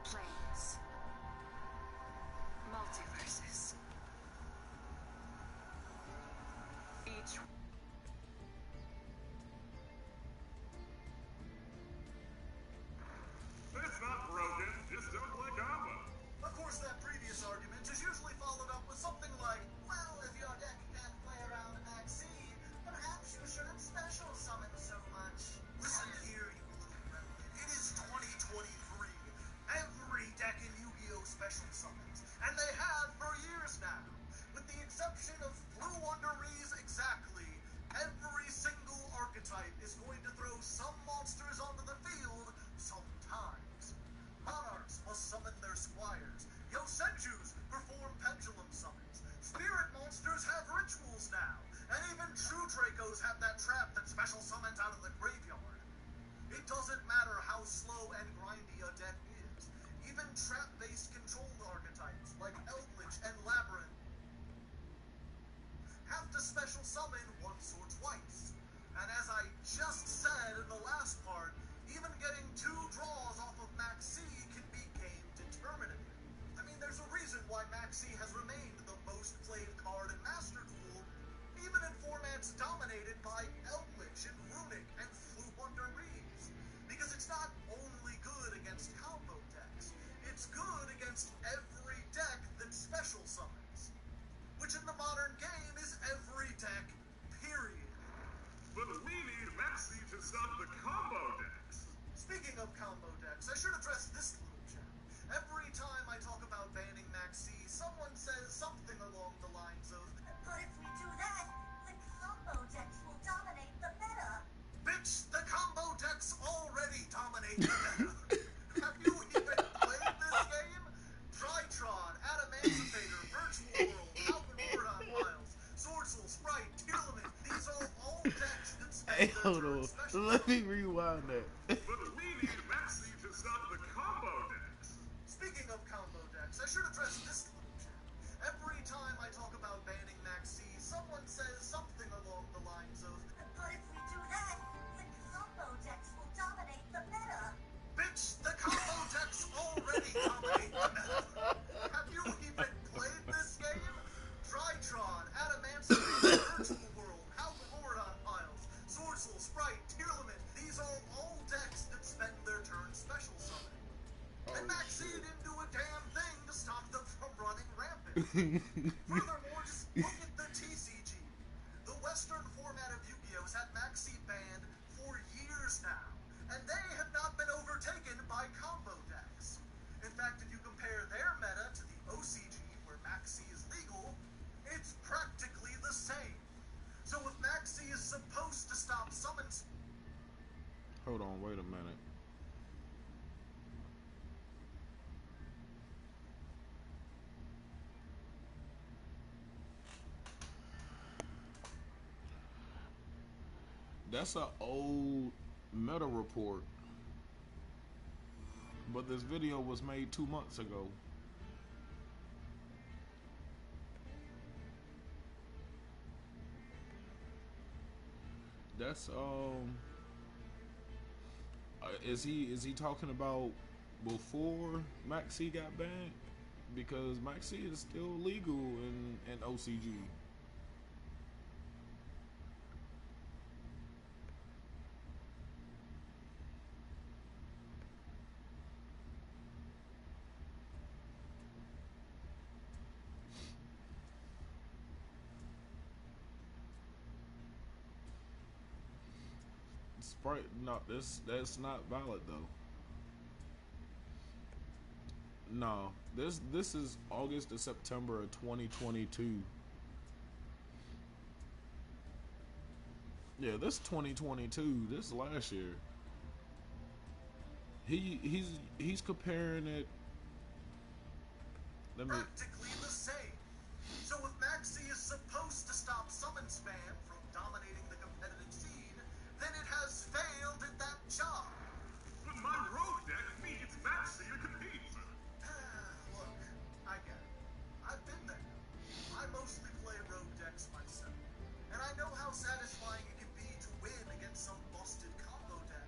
Planes. Multiverses. Each It's not broken, just don't play combo. stop the combo decks. Speaking of combo decks, I should address this little gem. Every time I talk about banning Maxi, someone says something along the lines of, But if we do that, the combo decks will dominate the meta. "Bitch, the combo decks already dominate the meta." Have you even played this game? Tritron, Adamancipator, Virtual World, Halcyon Miles, Swordsel, Sprite, Tearlament, these are all decks that Hey, spend their hold turn on. special. Let me rewind that. But we need Maxi to stop the combo decks. Speaking of combo decks, I should address this little gem. Every time I talk about banning Maxi, someone says something along the lines of, But if we do that, the combo decks will dominate the meta. "Bitch, the combo decks already dominate the meta." Have you even played this game? Tritron, Adamancipator, Virtual World, Halcyon Miles, Swordsel, Sprite, Tearlament, these are all decks that spend their turn special summoning. And Maxi didn't do a damn thing to stop them from running rampant. Furthermore, just look at the TCG. The Western format of Yu-Gi-Oh! Has had Maxi banned for years now, and they have not been overtaken by combo decks. In fact, if you compare their meta to the OCG, where Maxi is legal, it's practically the same. So if Maxi is supposed to stop summons... Hold on, wait a minute. That's an old meta report. But this video was made 2 months ago. That's is he talking about before Maxi got banned? Because Maxi is still legal in OCG. Sprite, no, that's not valid though. No, this is August to September of 2022. Yeah, this 2022. This is last year. He's comparing it. Let me. Practically the same. So if Maxi is supposed to stop summon spam from dominating the competitive scene, then it has failed at that job. But my rogue deck needs Maxi to compete. Look, I get it. I've been there. I mostly play rogue decks myself, and I know how satisfying it can be to win against some busted combo deck,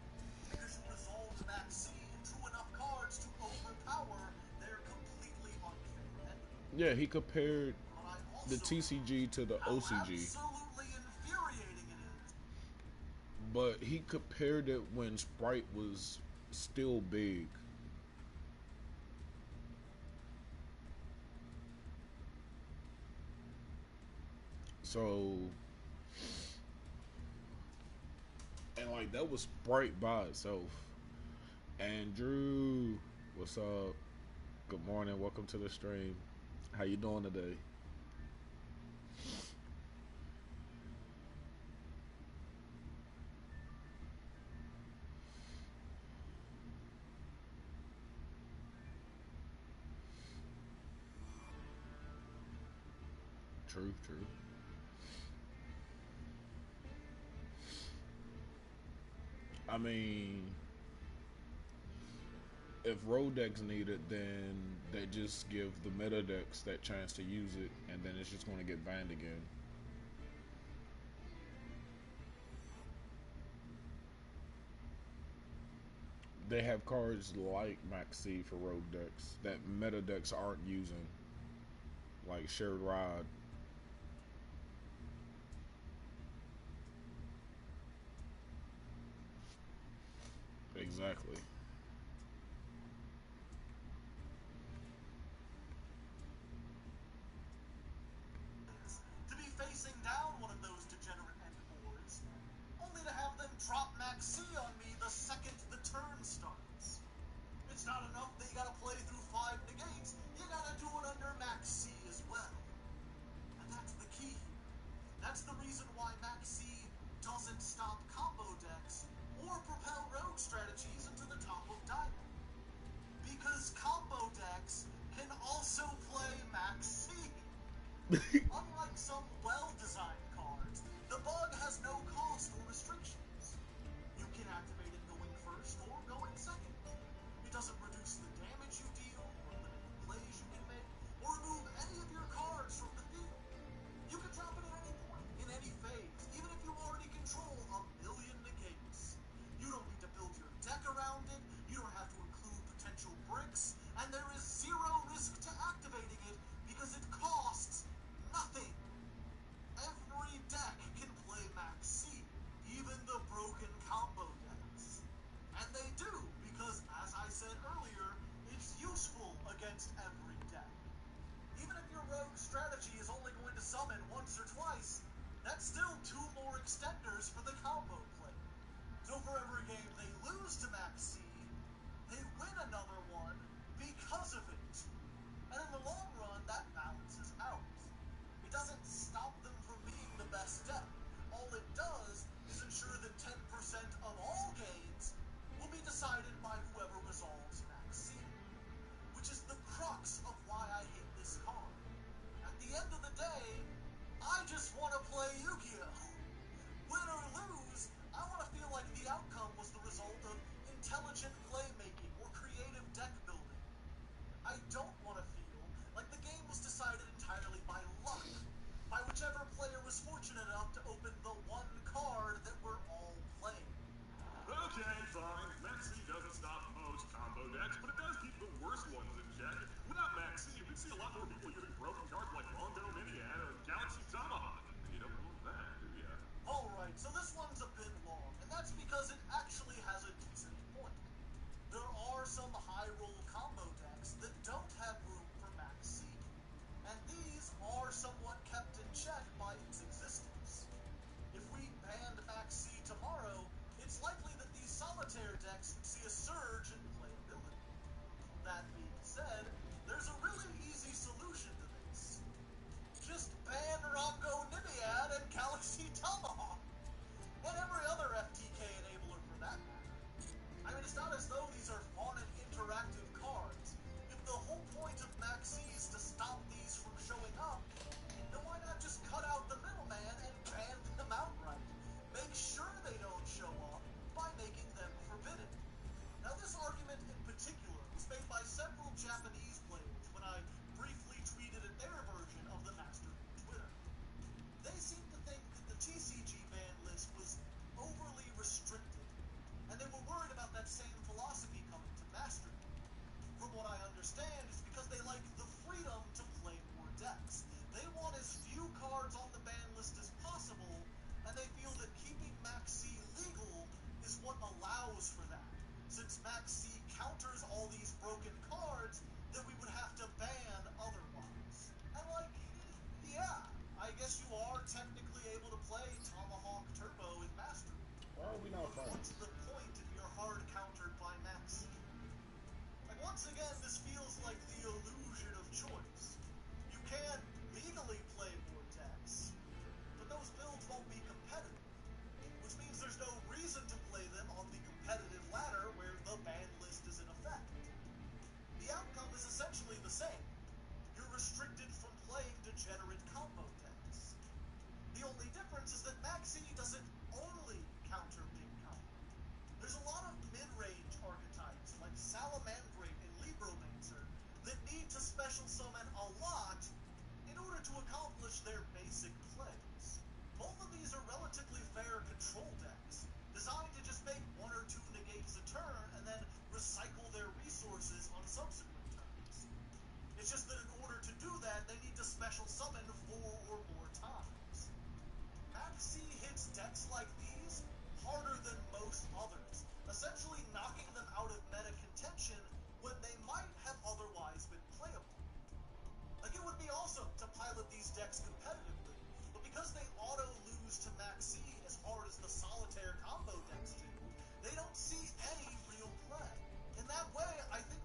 because you resolve Maxi and drew enough cards to overpower their completely unfair enemy. Yeah, he compared But I the also TCG to the how OCG, absolutely infuriating it is. but he compared it when Sprite was still big. So, and like that was Sprite by itself. Andrew, what's up? Good morning. Welcome to the stream. How you doing today? True, true. I mean, if road decks need it, then they just give the meta decks that chance to use it, and then it's just going to get banned again. They have cards like Maxi for rogue decks that meta decks aren't using, like Shared Ride. Exactly. To be facing down one of those degenerate end boards, only to have them drop Maxi not enough that you gotta play through 5 negates, you gotta do it under Max C as well. And that's the key here. That's the reason why Max C doesn't stop combo decks or propel rogue strategies into the top of Diamond. Because combo decks can also play Max C. Unlike some well-designed cards, the bug has no cost or restrictions. You can activate it going first or going second. It doesn't reduce the damage you deal, or limit the plays you can make, or remove any of your cards from the field. You can drop it at any point, in any phase, even if you already control a million negates. You don't need to build your deck around it, you don't have to include potential bricks, and there is zero risk to activating it because it costs nothing. Every deck can play Max C, even the broken combo decks. And they do, because as I said earlier, it's useful against every deck. Even if your rogue strategy is only going to summon once or twice, that's still 2 more extenders for the combo play. So for every game they lose to Max C, they win another one because of it. And in the long run, that balances out. It doesn't stop them from being the best deck. All it does is ensure that 10% of all games will be decided by whoever resolves Max C. Which is the crux of why I hate this card. At the end of the day, I just want to play Yu-Gi-Oh! Win or lose, I want to feel like the outcome was the result of intelligent playmaking or creative deck building. I don't want to feel like the game was decided entirely by luck, by whichever player was fortunate enough to open the one card that we're all playing. Okay, fine. Max C doesn't stop most combo decks, but it does keep the worst ones in check. Without Max C, we'd see a lot more people using broken cards like Rondo Miniad or Galaxy Tomahawk. You don't want that, do ya? Alright, so this one's a bit long, and that's because it actually has a decent point. There are some high-roll combo decks that don't have room for Max C, and these are somewhat kept in check by its existence. If we banned Max C tomorrow, it's likely that these solitaire decks would see a surge in playability. That being said, there's a really easy solution to this. Just ban Rongo Nimiad and Galaxy Tomahawk, and every other FTK enabler for that matter. I mean, it's not as though these are fun and interactive cards. If the whole point of Max C is to stop these from showing up, then why not just cut out the middleman and ban them outright? Make sure they don't show up by making them forbidden. Now, this argument in particular was made by several Japanese players when I briefly tweeted at their version of the Master Twitter. They seem to think that the TCG ban list was overly restricted, and they were worried about that same philosophy coming to Master. From what I understand, it's because they like the freedom to play more decks. They want as few cards on the ban list as possible, and they feel that keeping Max C legal is what allows for that. Since Max C counters all these broken cards that we would have to ban otherwise. And like, yeah, I guess you are technically able to play Tomahawk Turbo in Master. Why are we not But what's friends? the point if you're hard countered by Max C? Like, once again, this feels like the illusion of choice. You can legally play more decks, but those builds won't be competitive, which means there's no reason to play them on the competitive ladder where the ban list is in effect. The outcome is essentially the same. You're restricted from playing degenerate combo decks. The only difference is that Max C doesn't only counter big combo. There's a lot of mid-range archetypes like Salamandrake and Libromancer that need to special summon a lot in order to accomplish their basic plays. Both of these are relatively fair control decks, designed to just make 1 or 2 negates a turn and then recycle their resources on subsequent turns. It's just that in order to do that, they need to special summon 4 or more times. Max C hits decks like these harder than most others, essentially knocking them out of meta contention when they might have otherwise been playable. Like, it would be awesome to pilot these decks competitively, but because they auto-lose to Max C as hard as the solitaire combo decks do, they don't see any real play. In that way, I think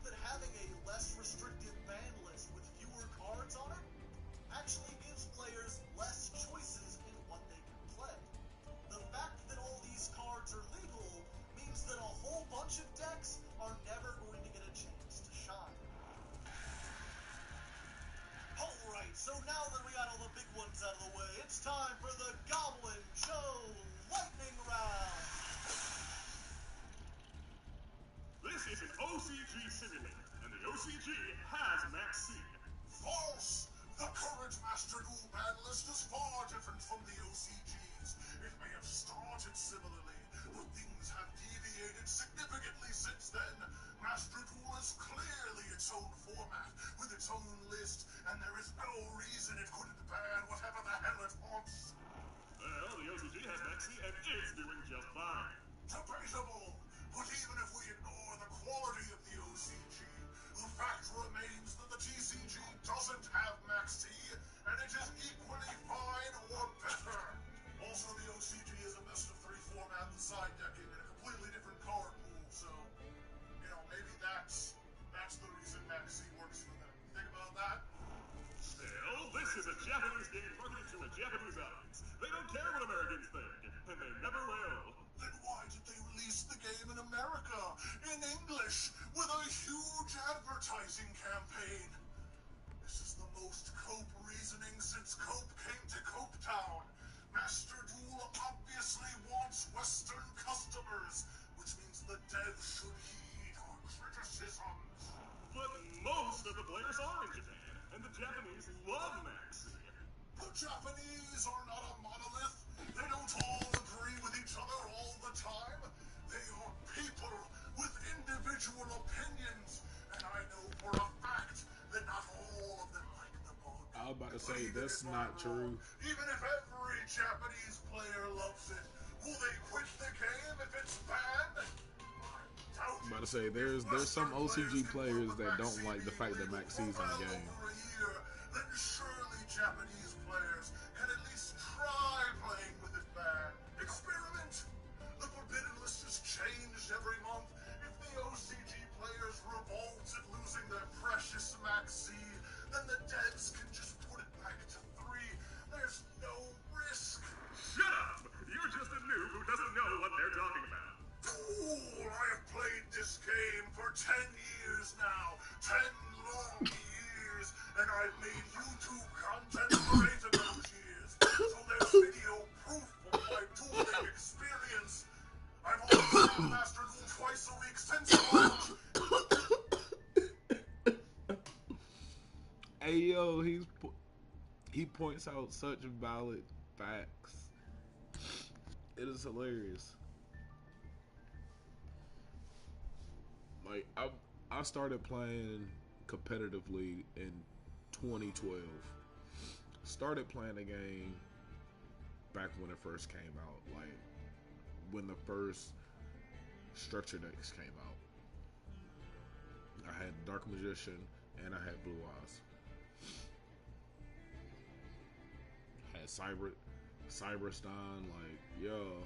Simulator, and the OCG has Max C. False! The current Master Duel ban list is far different from the OCG's. It may have started similarly, but things have deviated significantly since then. Master Duel is clearly its own format, with its own list, and there is no reason it couldn't ban whatever the hell it wants. Well, the OCG has Max C, and it's doing just fine. Debatable, but even if we ignore the quality of the OCG, the fact remains that the TCG doesn't have Max T, and it is equally fine or better. Also, the OCG is a best-of-3 format with side decking and a completely different card pool, so, maybe that's the reason Max C works for them. Think about that? Still, this is a Japanese game marketed to a Japanese audience. They don't care what Americans think, and they never will. Then why did they release the game in America, in English, with a huge advertising campaign? This is the most Cope reasoning since Cope came to Cope Town. Master Duel obviously wants Western customers, which means the devs should heed our criticisms. But most of the players are in Japan, and the Japanese love Max C. The Japanese are not a monolith. They don't all agree with each other all the time. They are people with individual opinions, and I know for a fact that not all of them like the book. I was about to But say even that's if not I'm true. wrong, even if every Japanese player loves it, will they quit the game if it's banned? I'm about to say there's some OCG players that don't like the fact that Max C's in the game. Then surely Japanese players can at least try playing with it banned. Experiment. The forbidden list is changed every month. If the OCG players revolt at losing their precious Max C, then the devs can just put it back to 3. There's no risk. Shut up! You're just a noob who doesn't know what they're talking about. Fool! I have played this game for 10 years now. 10 long years. And I've made YouTube content for 8 of those years. So there's video proof of my dueling experience. I've also played Master Duel twice a week since launch. Hey yo, he points out such valid facts. It is hilarious. Like I started playing competitively in 2012. Started playing the game back when it first came out, like when the first structure decks came out. I had Dark Magician and I had Blue Eyes. Had Cyberstein, like yo,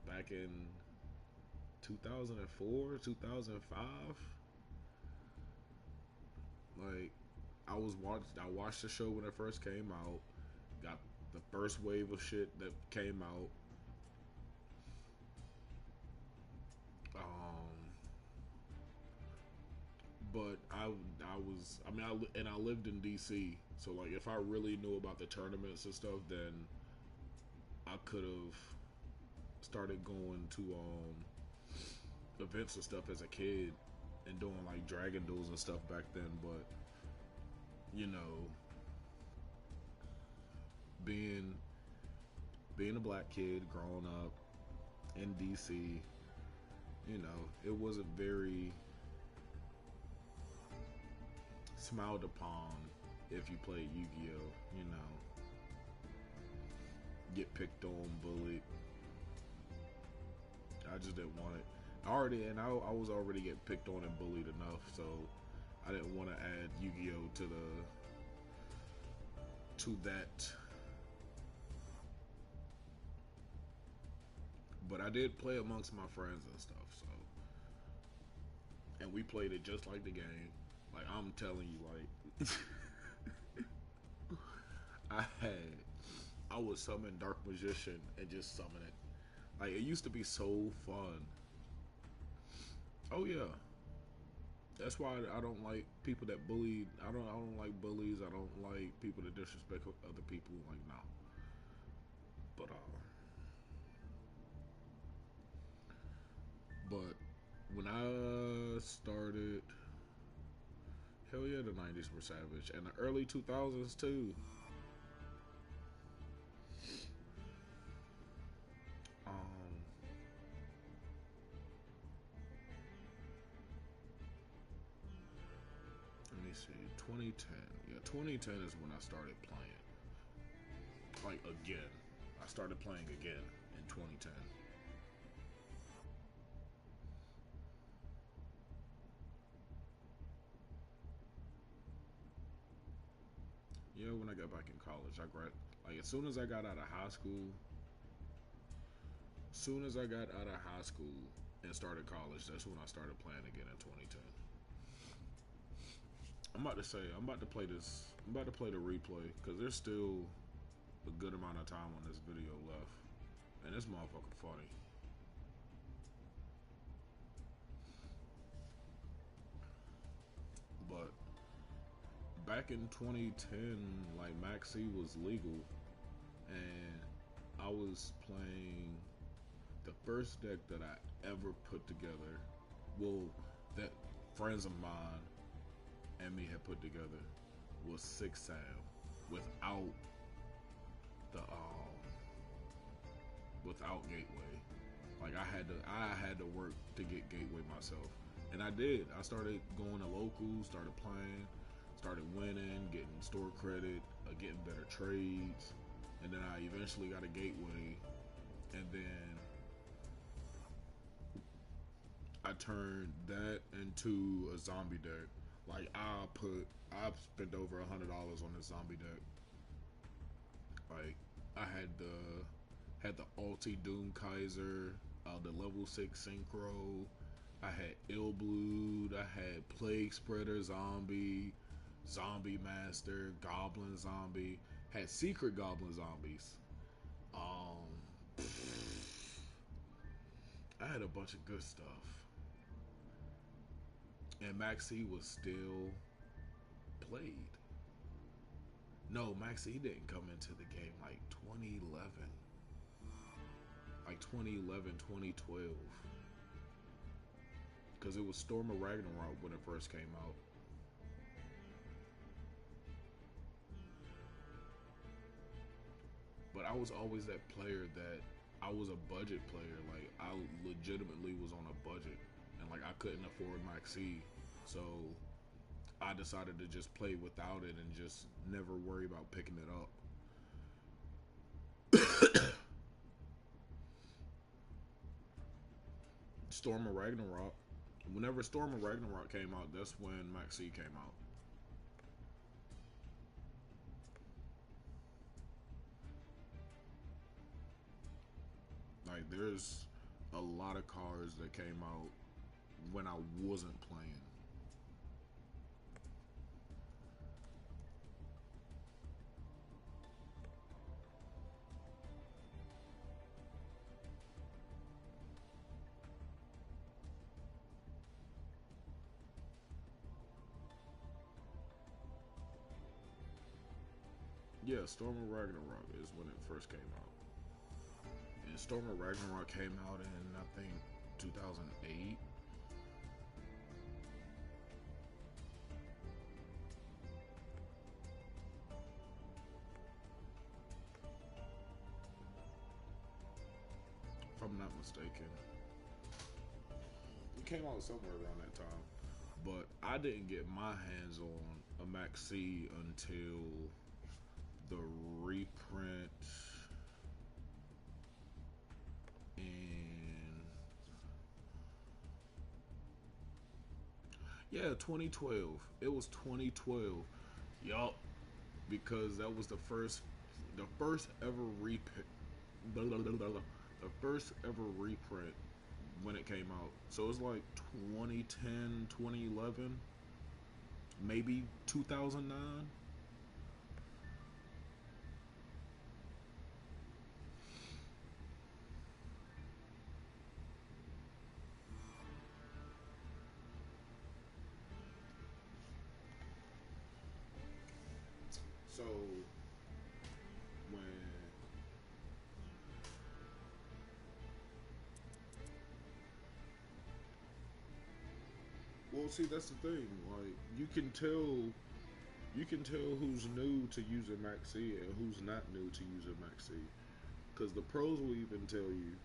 back in 2004, 2005. Like I watched the show when it first came out. Got the first wave of shit that came out. But I lived in DC, so like if I really knew about the tournaments and stuff, then I could have started going to events and stuff as a kid and doing like Dragon Duels and stuff back then. But being a black kid growing up in DC, it wasn't very smiled upon if you played Yu-Gi-Oh. Get picked on, bullied. I just didn't want it. I was already getting picked on and bullied enough, so I didn't want to add Yu-Gi-Oh to that. But I did play amongst my friends and stuff, so, and we played it just like the game. Like I'm telling you, like I would summon Dark Magician and just summon it. Like it used to be so fun. Oh yeah. That's why I don't like people that bully. I don't like bullies. I don't like people that disrespect other people. Like no. But yeah, the 90s were savage. And the early 2000s, too. Um, Let me see. 2010. Yeah, 2010 is when I started playing. Like, again. I started playing again in 2010. Yeah, when I got back in college, like as soon as I got out of high school, and started college, that's when I started playing again in 2010. I'm about to play this. I'm about to play the replay because there's still a good amount of time on this video left, and this motherfucker funny. But back in 2010, like Max C was legal, and I was playing the first deck that I ever put together. Well, that friends of mine and me had put together was 6 Sam without the without Gateway. Like I had to work to get Gateway myself, and I did. I started going to locals, started playing, started winning, getting store credit, getting better trades, and then I eventually got a Gateway, and then I turned that into a zombie deck. Like I've spent over $100 on this zombie deck. Like I had the Alti Doom Kaiser, the level 6 Synchro. I had Ill Blood. I had Plague Spreader Zombie, Zombie Master, Goblin Zombie. Had Secret Goblin Zombies. Um, I had a bunch of good stuff. And Maxi was still played. No, Maxi didn't come into the game like 2011. Like 2011, 2012. Because it was Storm of Ragnarok when it first came out. But I was always that player that I was a budget player. Like I legitimately was on a budget. And like I couldn't afford Maxi. So I decided to just play without it and just never worry about picking it up. Storm of Ragnarok. Whenever Storm of Ragnarok came out, that's when Maxi came out. Like there's a lot of cards that came out when I wasn't playing. Yeah, Storm of Ragnarok is when it first came out. And Storm of Ragnarok came out in, I think, 2008. If I'm not mistaken. It came out somewhere around that time. But I didn't get my hands on a Maxi until the reprint in, yeah, 2012. It was 2012. Yup, because that was the first ever reprint, the first ever reprint when it came out. So it was like 2010, 2011, maybe 2009. So when well Well, see, that's the thing. Like, you can tell who's new to using Maxi and who's not new to using Maxi, because the pros will even tell you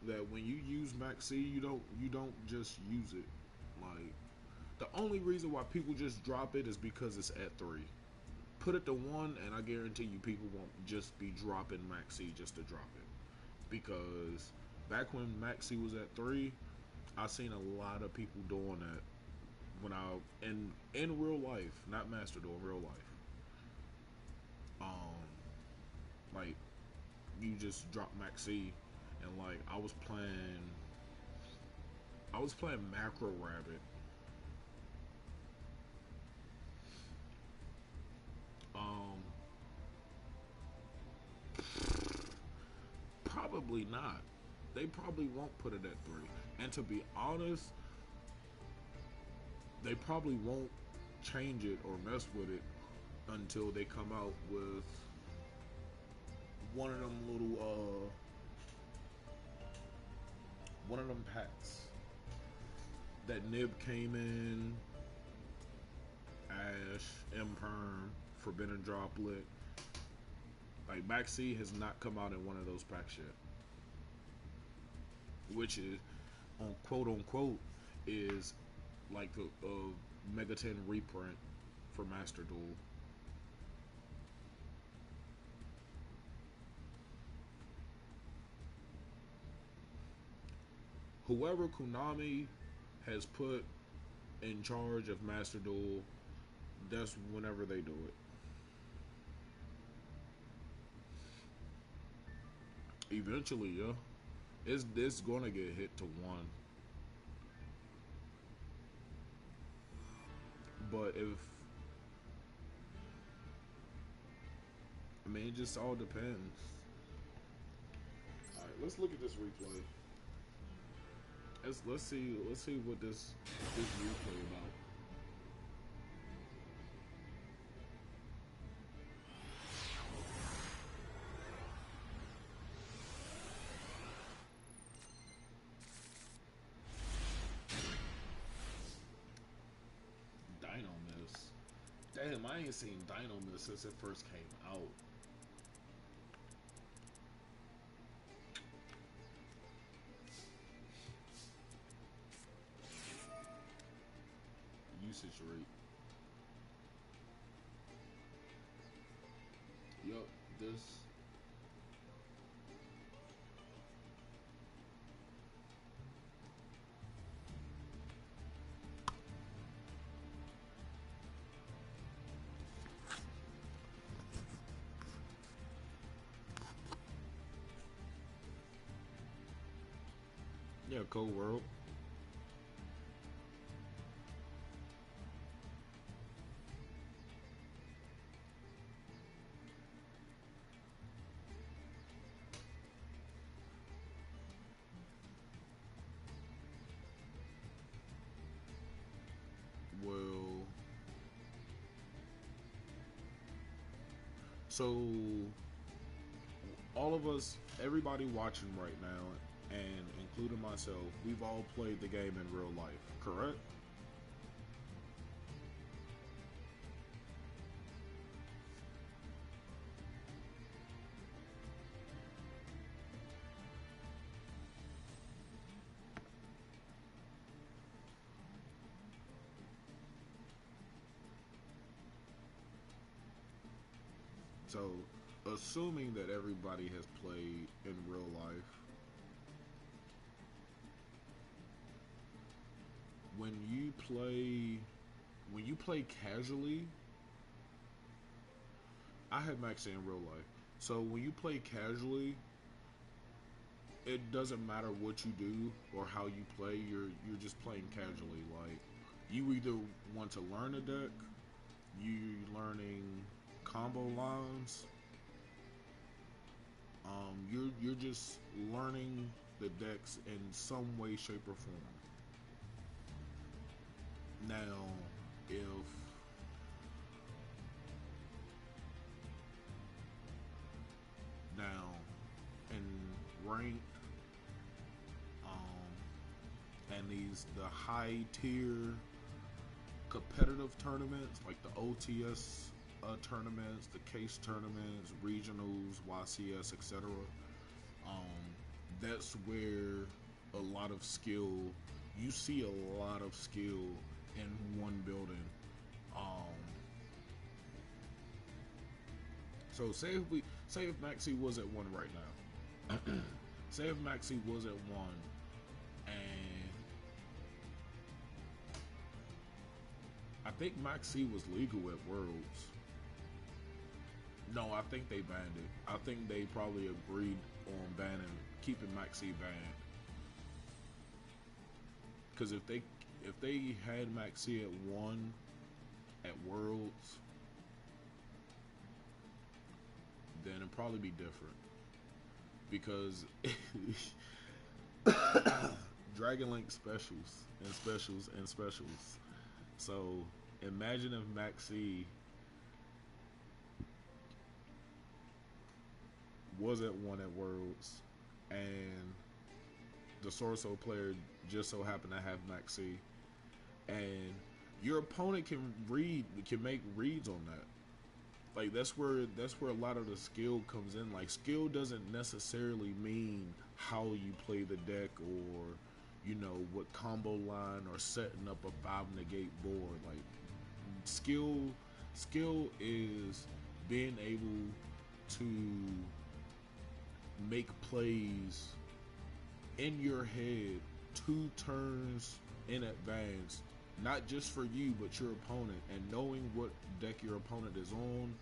that when you use Maxi, you don't just use it. Like, the only reason why people just drop it is because it's at 3. Put it to 1, and I guarantee you people won't just be dropping Maxi just to drop it. Because back when Maxi was at 3, I seen a lot of people doing that when I in real life, not Master Duel, in real life. Um, like you just drop Maxi, and like I was playing Macro Rabbit. Um, Probably not. They probably won't put it at 3. And to be honest, they probably won't change it or mess with it until they come out with one of them little one of them packs that Nib came in, Ash, Imperm, Forbidden Droplet. Like Maxi has not come out in one of those packs yet, which is on quote unquote is like a Mega 10 reprint for Master Duel. Whoever Konami has put in charge of Master Duel, that's whenever they do it. Eventually, yeah, it's gonna get hit to 1. But if I mean, it just all depends. All right, let's look at this replay. Let's see what this replay about. Dino Miss. Damn, I ain't seen Dino Miss since it first came out. Usage rate. Yup, this. Yeah, Cold World. Well, so all of us, everybody watching right now, and including myself, we've all played the game in real life, correct? So, assuming that everybody has played in real life, when you play when you play casually, I have Max in real life. So when you play casually, it doesn't matter what you do or how you play. You're just playing casually. Like you either want to learn a deck, you learning combo lines. You're just learning the decks in some way, shape, or form. Now, if now in ranked, um, and the high tier competitive tournaments like the OTS tournaments, the case tournaments, regionals, YCS, etc. That's where a lot of skill, you see a lot of skill in one building. So say if Maxi was at one right now. Say if Maxi was at one and I think Maxi was legal at Worlds. No, I think they banned it. I think they probably agreed on banning, keeping Maxi banned. Because if they had Maxi at one at Worlds, then it'd probably be different. Because Dragon Link specials and specials and specials. So imagine if Maxi was at one at Worlds and the Sorso player just so happened to have Maxi, and your opponent can make reads on that. Like that's where a lot of the skill comes in. Like skill doesn't necessarily mean how you play the deck or what combo line or setting up a 5 negate board. Like skill is being able to make plays in your head 2 turns in advance, not just for you but your opponent, and knowing what deck your opponent is on,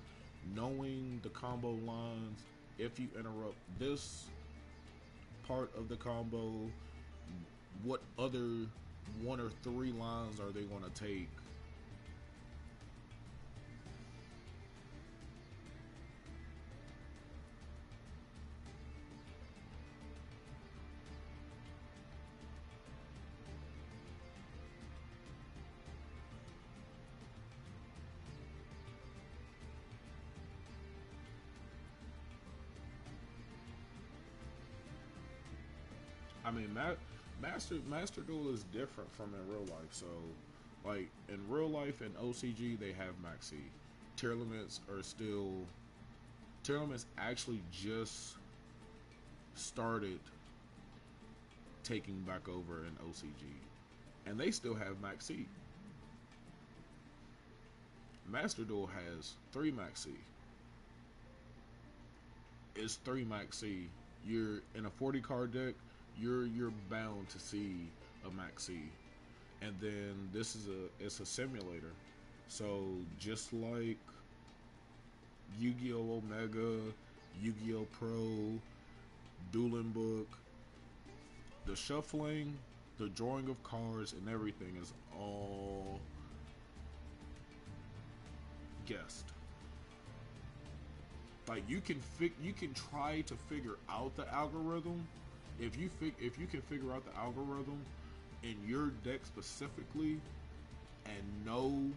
knowing the combo lines. If you interrupt this part of the combo, what other 1 or 3 lines are they going to take? I mean, Master Duel is different from in real life. So, like in real life in OCG, they have Maxi. Tier limits actually just started taking back over in OCG, and they still have Maxi. Master Duel has 3 Maxi. It's 3 Maxi. You're in a 40 card deck. You're bound to see a Maxi, and then it's a simulator. So just like Yu-Gi-Oh! Omega, Yu-Gi-Oh! Pro, Dueling Book, the shuffling, the drawing of cards, and everything is all guessed. Like you can try to figure out the algorithm. If you can figure out the algorithm in your deck specifically and know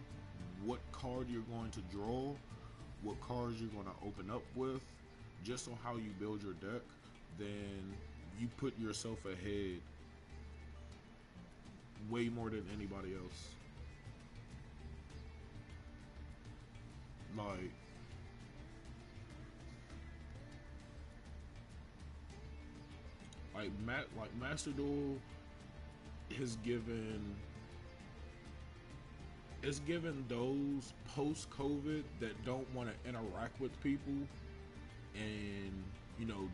what card you're going to draw, what cards you're going to open up with, just on how you build your deck, then you put yourself ahead way more than anybody else. Like Master Duel has given those post COVID that don't want to interact with people and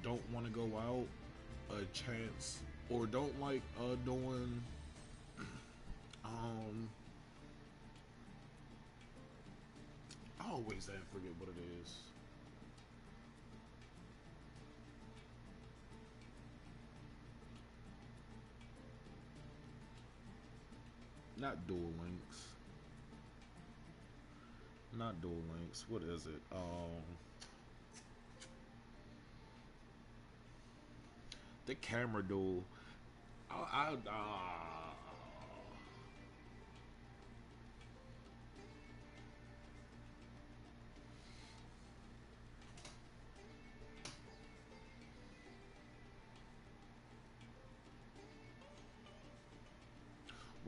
don't want to go out a chance, or don't like doing I always forget what it is. Not Duel Links. Not Duel Links. What is it? The camera duel.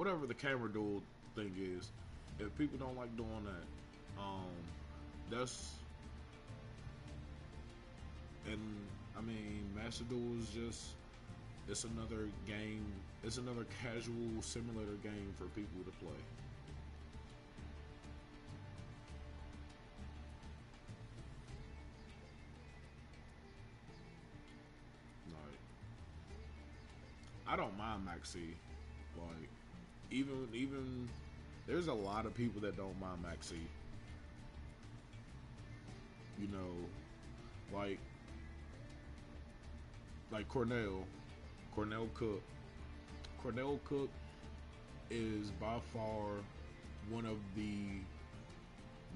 whatever the camera duel thing is. If people don't like doing that, that's and I mean, Master Duel is just it's another game. It's another casual simulator game for people to play. Like, I don't mind Maxi. Like, even there's a lot of people that don't mind Maxi. You know, like Cornell Cook. Cornell Cook is by far one of the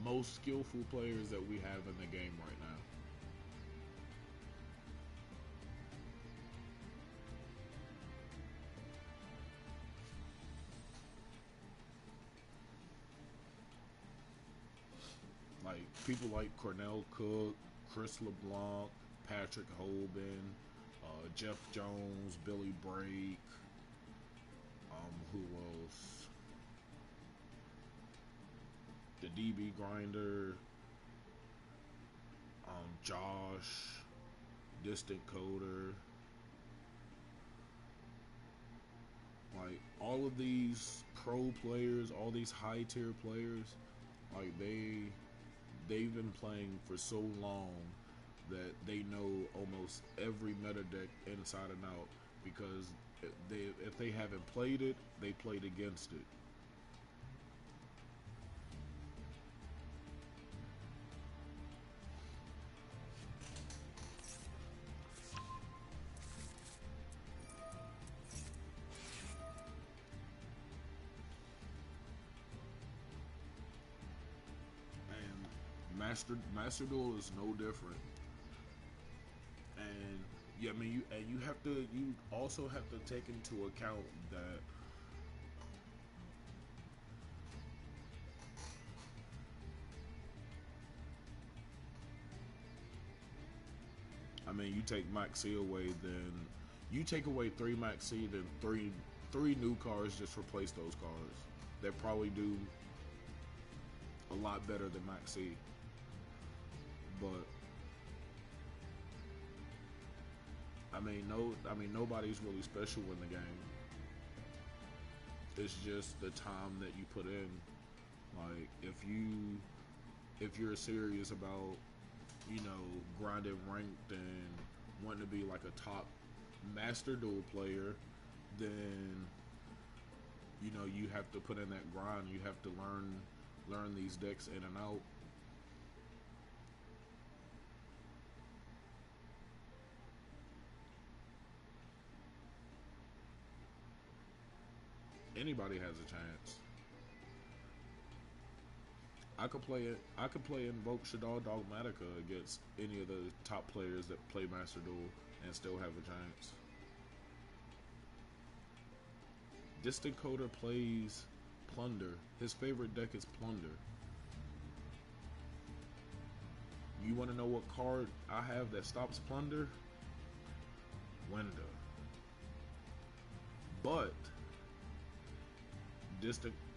most skillful players that we have in the game right now. Like people like Cornell Cook, Chris LeBlanc, Patrick Hoban, Jeff Jones, Billy Brake. Who else? The DB Grinder, Josh, Distant Coder. Like all of these pro players, all these high tier players, like they've been playing for so long that they know almost every meta deck inside and out because if they haven't played it, they played against it. And Master Duel is no different. And yeah, I mean you also have to take into account that I mean you take Maxi away, then you take away 3 Maxi, then three new cards just replace those cards. They probably do a lot better than Maxi. But I mean nobody's really special in the game. It's just the time that you put in. Like if you're serious about, you know, grinding ranked and wanting to be like a top Master Duel player, then you know you have to put in that grind. You have to learn these decks in and out. Anybody has a chance. I could play Invoke Shaddoll Dogmatica against any of the top players that play Master Duel and still have a chance. Distant Coder plays Plunder. His favorite deck is Plunder. You want to know what card I have that stops Plunder? Winda. But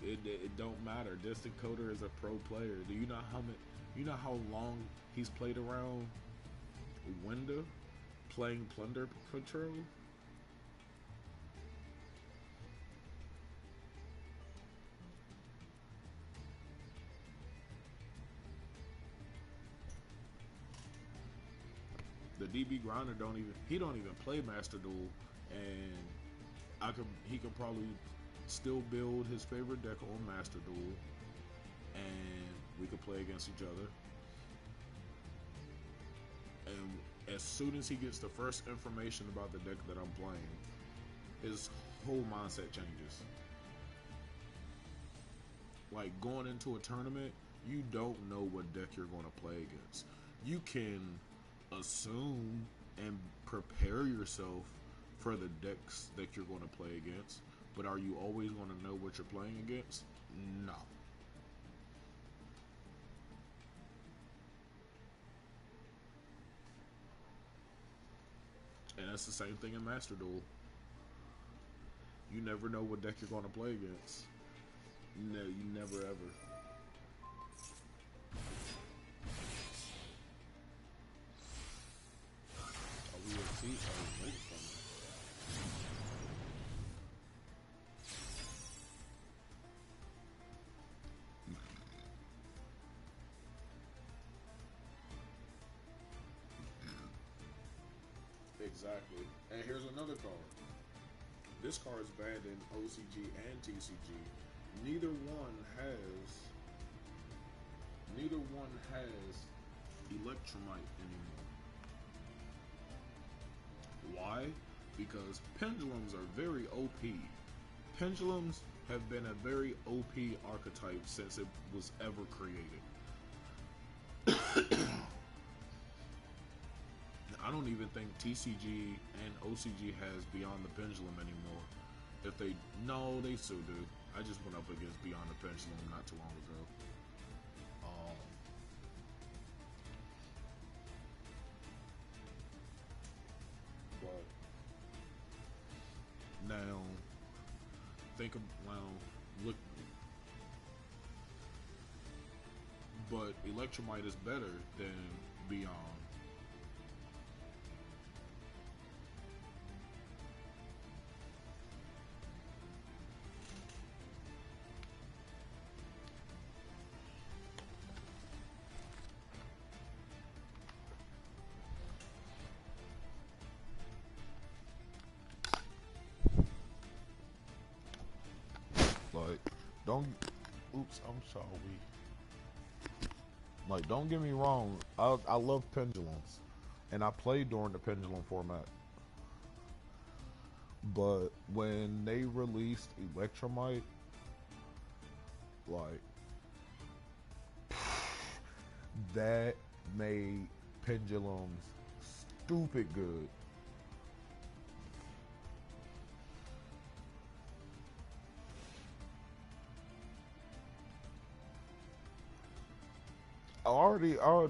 it don't matter. Distant Coder is a pro player. Do you know how long he's played around Winda playing Plunder Patrol? The DB Grinder don't even play Master Duel, and he could probably still build his favorite deck on Master Duel, and we could play against each other. And as soon as he gets the first information about the deck that I'm playing, his whole mindset changes. Like going into a tournament, you don't know what deck you're going to play against. You can assume and prepare yourself for the decks that you're going to play against, but are you always going to know what you're playing against? No. And that's the same thing in Master Duel. You never know what deck you're going to play against. No, you never ever. Oh, we have seen. Oh, wait for me. Exactly. And here's another card. This card is banned in OCG and TCG. Neither one has. Neither one has Electromite anymore. Why? Because pendulums are very OP. Pendulums have been a very OP archetype since it was ever created. I don't even think TCG and OCG has Beyond the Pendulum anymore. If they no, they still do. I just went up against Beyond the Pendulum not too long ago. But now think of well look, but Electromite is better than Beyond. Like, don't. Oops, I'm sorry. Like, don't get me wrong. I love pendulums, and I played during the pendulum format. But when they released Electromite, like, that made pendulums stupid good.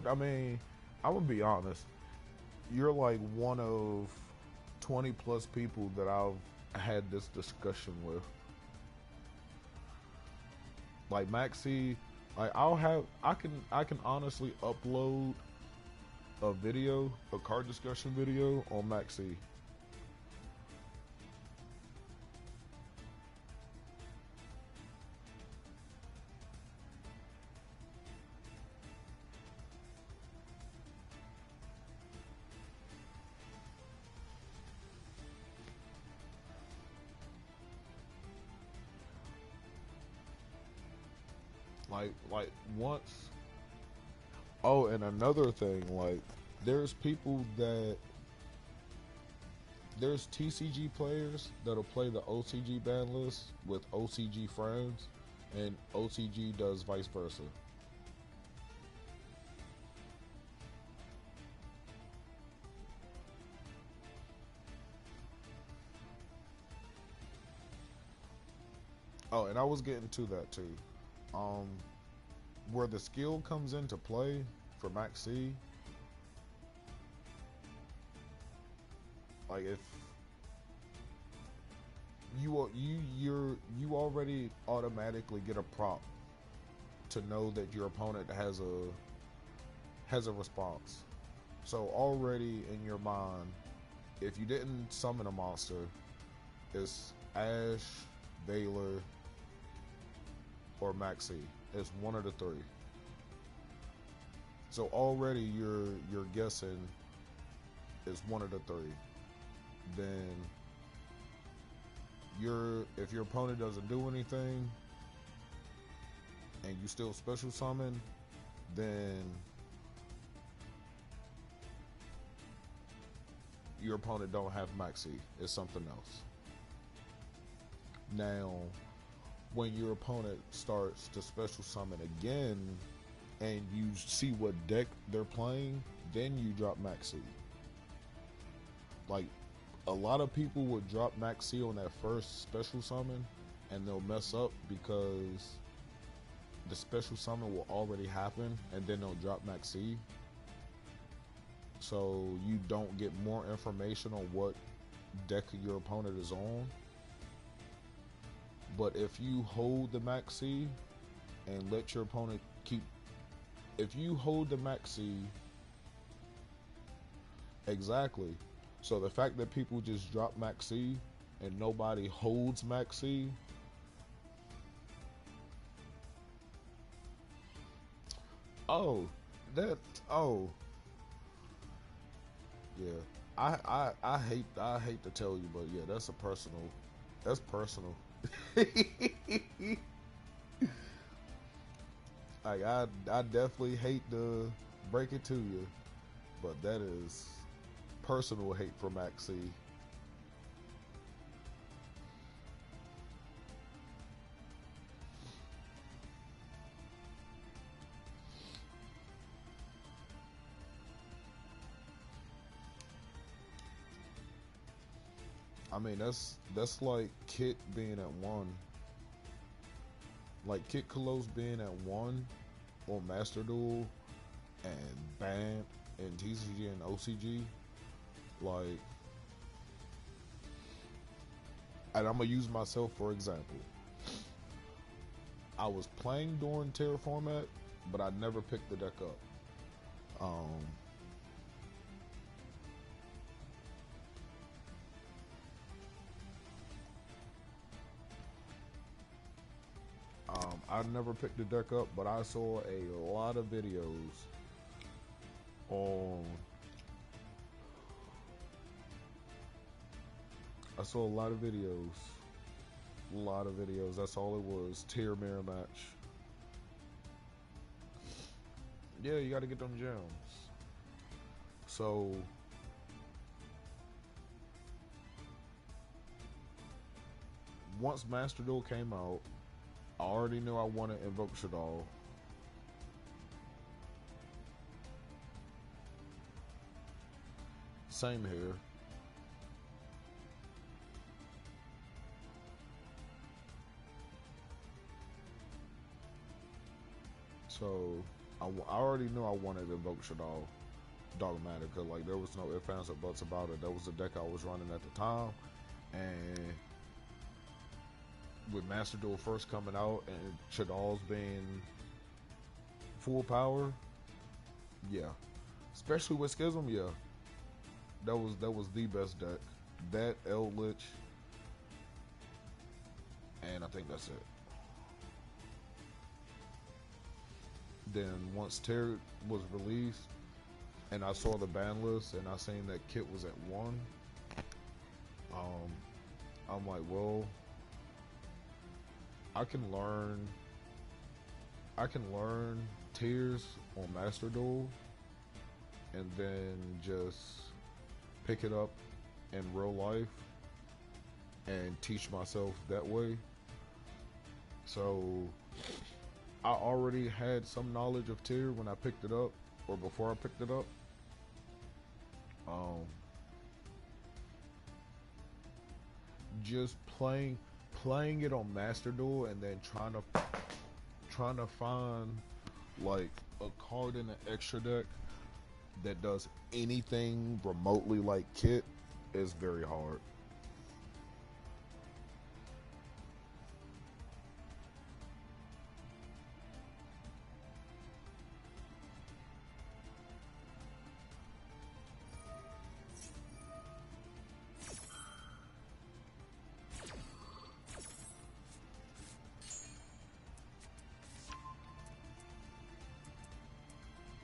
I mean, I'm gonna be honest. You're like one of 20 plus people that I've had this discussion with. Like Maxi, like I can honestly upload a video, a card discussion video on Maxi. Like once. Oh, and another thing, like there's people that there's TCG players that'll play the OCG ban list with OCG friends, and OCG does vice versa. Oh, and I was getting to that too. Um, where the skill comes into play for Max C, like if you already automatically get a prop to know that your opponent has a response. So already in your mind, if you didn't summon a monster, it's Ash, Baylor, or Maxi. It's one of the three. So already you're guessing it's one of the three. Then if your opponent doesn't do anything and you still special summon, then your opponent don't have Maxi. It's something else. Now, when your opponent starts to special summon again and you see what deck they're playing, then you drop Maxi. Like, a lot of people would drop Maxi on that first special summon and they'll mess up because the special summon will already happen and then they'll drop Maxi. So you don't get more information on what deck your opponent is on. But if you hold the Maxi and let your opponent keep, if you hold the Maxi, exactly. So the fact that people just drop Maxi and nobody holds Maxi, oh, that, oh, yeah. I hate to tell you, but yeah, that's a personal, that's personal. Like I definitely hate to break it to you, but that is personal hate for Maxi. I mean, that's like Kit being at one, like Kit Kalos being at one on Master Duel and Bam and TCG and OCG. Like, and I'm gonna use myself for example. I was playing during Terra format, but I never picked the deck up. Um, I never picked the deck up, but I saw a lot of videos on. I saw a lot of videos. A lot of videos. That's all it was. Tier mirror match. Yeah, you got to get them gems. So once Master Duel came out, I already knew I wanted Invoke Shaddoll. Same here. So I already knew I wanted Invoke Shaddoll Dogmatic, because like there was no ifs, ands, or buts about it. That was the deck I was running at the time, and with Master Duel first coming out and Shaddoll's being full power, yeah. Especially with Schism, yeah. That was the best deck. That Eldritch, and I think that's it. Then once Terra was released, and I saw the ban list, and I seen that Kit was at one, um, I'm like, well, I can learn. I can learn tiers on Master Duel, and then just pick it up in real life and teach myself that way. So I already had some knowledge of tier when I picked it up, or before I picked it up. Um, just playing it on Master Duel, and then trying to find like a card in an extra deck that does anything remotely like Kit is very hard.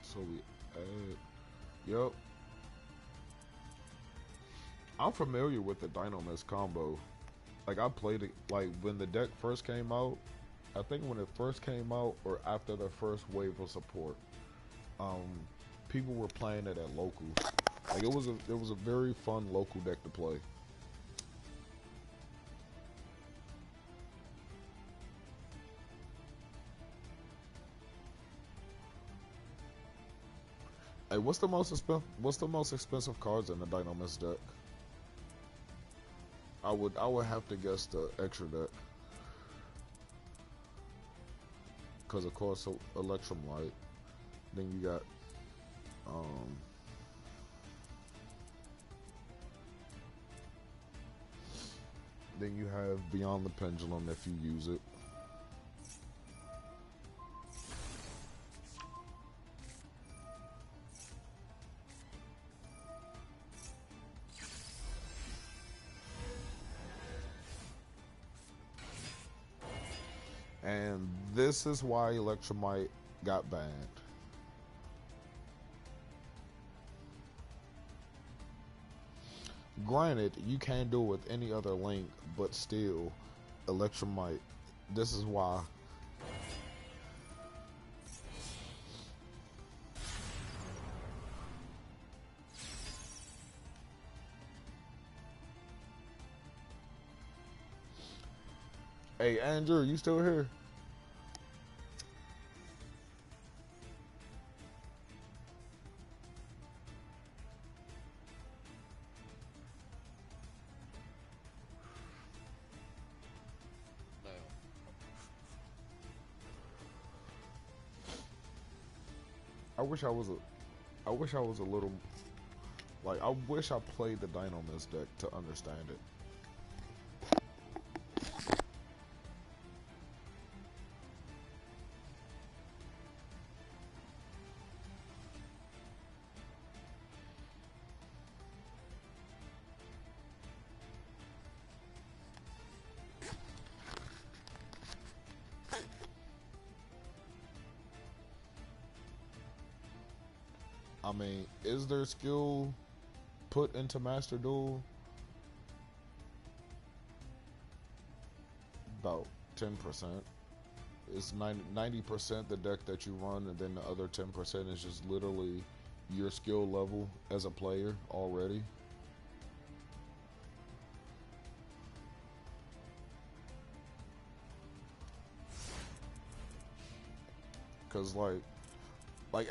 So we add, yep. I'm familiar with the Dynamist combo. Like I played it like when the deck first came out. I think when it first came out, or after the first wave of support, um, people were playing it at local. Like it was a very fun local deck to play. Hey, what's the most expensive cards in the Dynamist deck? I would have to guess the extra deck, because of course Electrum Light. Then you got um Then you have Beyond the Pendulum if you use it. And this is why Electromite got banned. Granted, you can do it with any other link, but still, Electromite. This is why. Hey, Andrew, you still here? I wish I was a. I wish I was a little. Like, I wish I played the Dynamis deck to understand it. I mean, is there skill put into Master Duel? About 10%. It's 90% the deck that you run, and then the other 10% is just literally your skill level as a player already. Cause like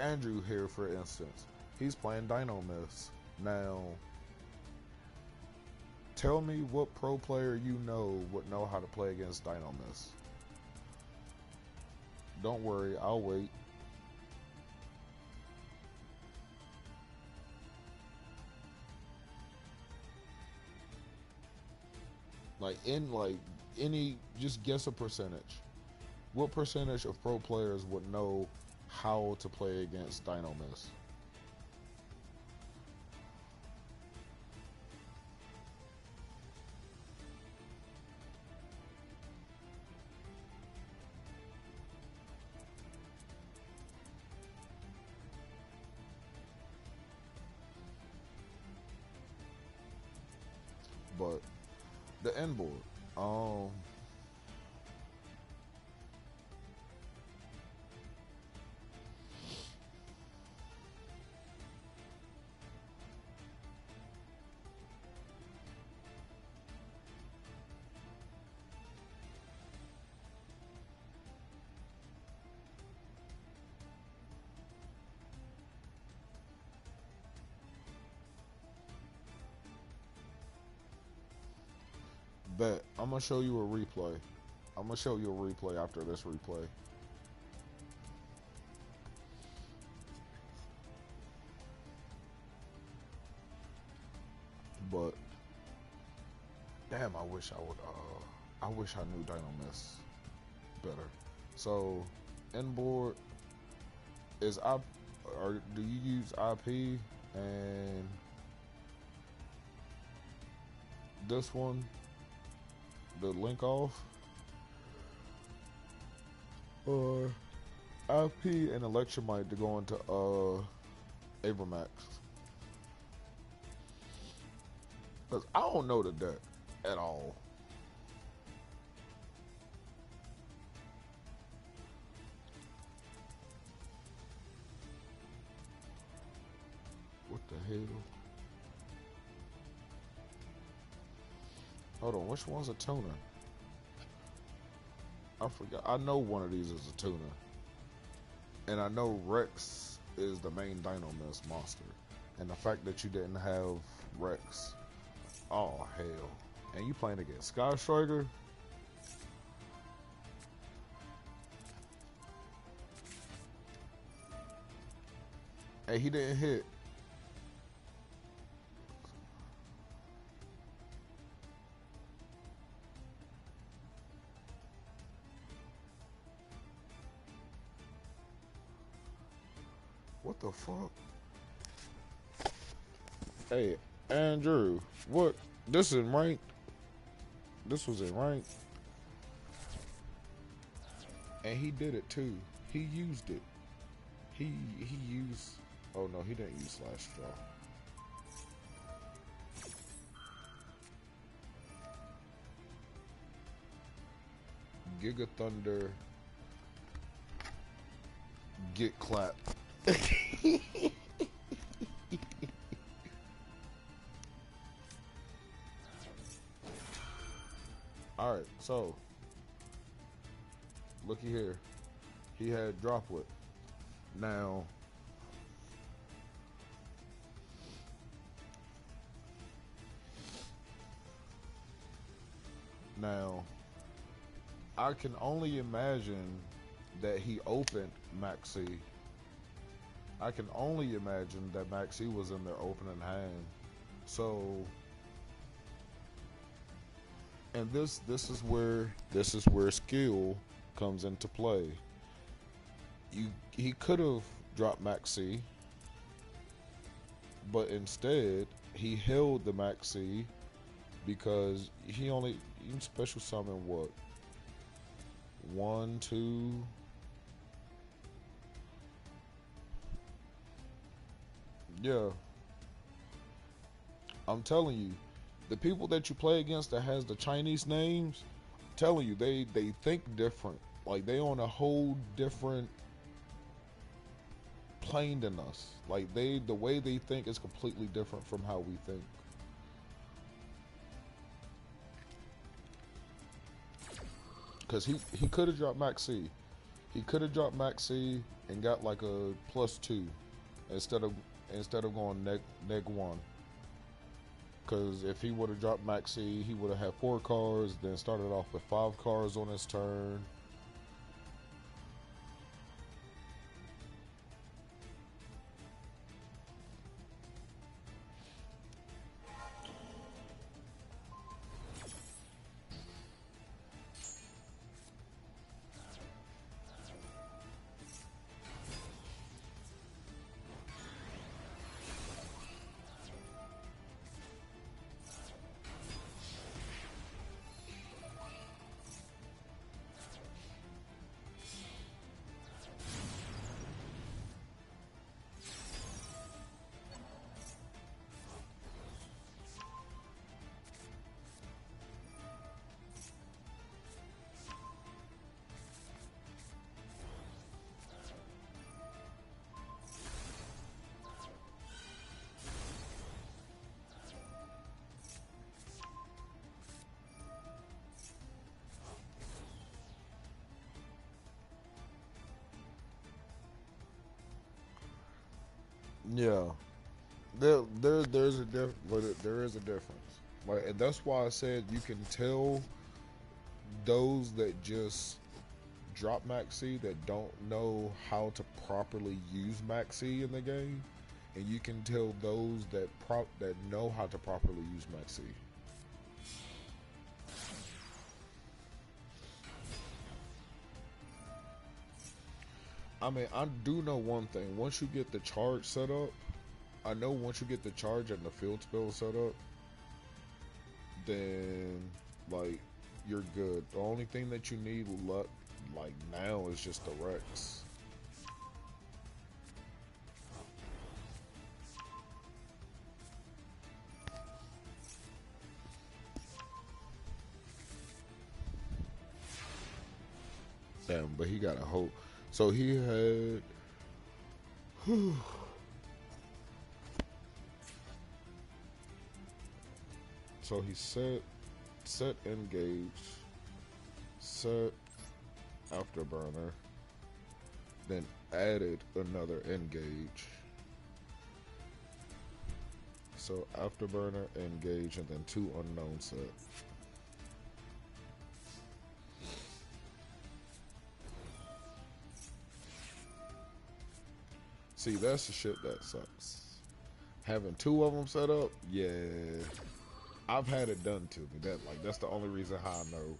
Andrew here, for instance, he's playing Dynamis. Now, tell me what pro player you know would know how to play against Dynamis. Don't worry, I'll wait. Like any, just guess a percentage. What percentage of pro players would know how to play against Dynamis? But the end board, bet I'm gonna show you a replay. I'm gonna show you a replay after this replay. But damn, I wish I would. I wish I knew Dynamis better. So, inboard is I, or do you use IP and this one, the link off, or IP and Electromite to go into Abramax? Cause I don't know the deck at all. What the hell? Hold on, which one's a tuner? I forgot. I know one of these is a tuner. And I know Rex is the main Dynamis monster. And the fact that you didn't have Rex, oh hell. And you playing against Sky Striker? Hey, he didn't hit. the fuck? Hey, Andrew, what? This is ranked. This was in ranked, and he did it too. He used it. He used. Oh no, he didn't use slash straw. Giga Thunder. Get clapped. All right, so looky here. He had droplet. Now I can only imagine that he opened Maxi. I can only imagine that Maxi was in their opening hand. So, and this is where skill comes into play. He could have dropped Maxi, but instead he held the Maxi because he can special summon what? 1, 2. Yeah. I'm telling you, the people that you play against that has the Chinese names, I'm telling you, they think different. Like they on a whole different plane than us. Like the way they think is completely different from how we think. Cause he could have dropped Maxi. He could have dropped Maxi and got like a +2 instead of going neg 1. Because if he would have dropped Maxi, he would have had 4 cards, then started off with 5 cards on his turn. Yeah, there's a there is a difference. Like, and that's why I said you can tell those that just drop Maxi that don't know how to properly use Maxi in the game, and you can tell those that know how to properly use Maxi. I mean, I do know one thing. Once you get the charge set up, I know once you get the charge and the field spell set up, then like you're good. The only thing that you need like now is just the Rex. Damn, but he got a hope. So he had. So he set engage, set afterburner, then added another engage. So afterburner, engage, and then 2 unknown set. See, that's the shit that sucks. Having 2 of them set up, yeah. I've had it done to me. That's the only reason how I know.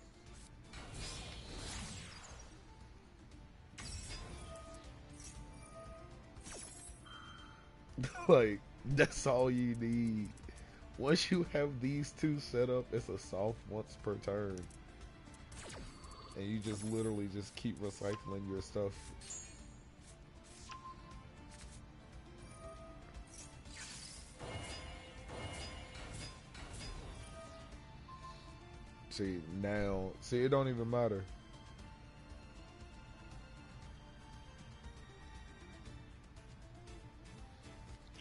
Like, that's all you need. Once you have these two set up, it's a soft once per turn. And you just literally just keep recycling your stuff. See, it don't even matter.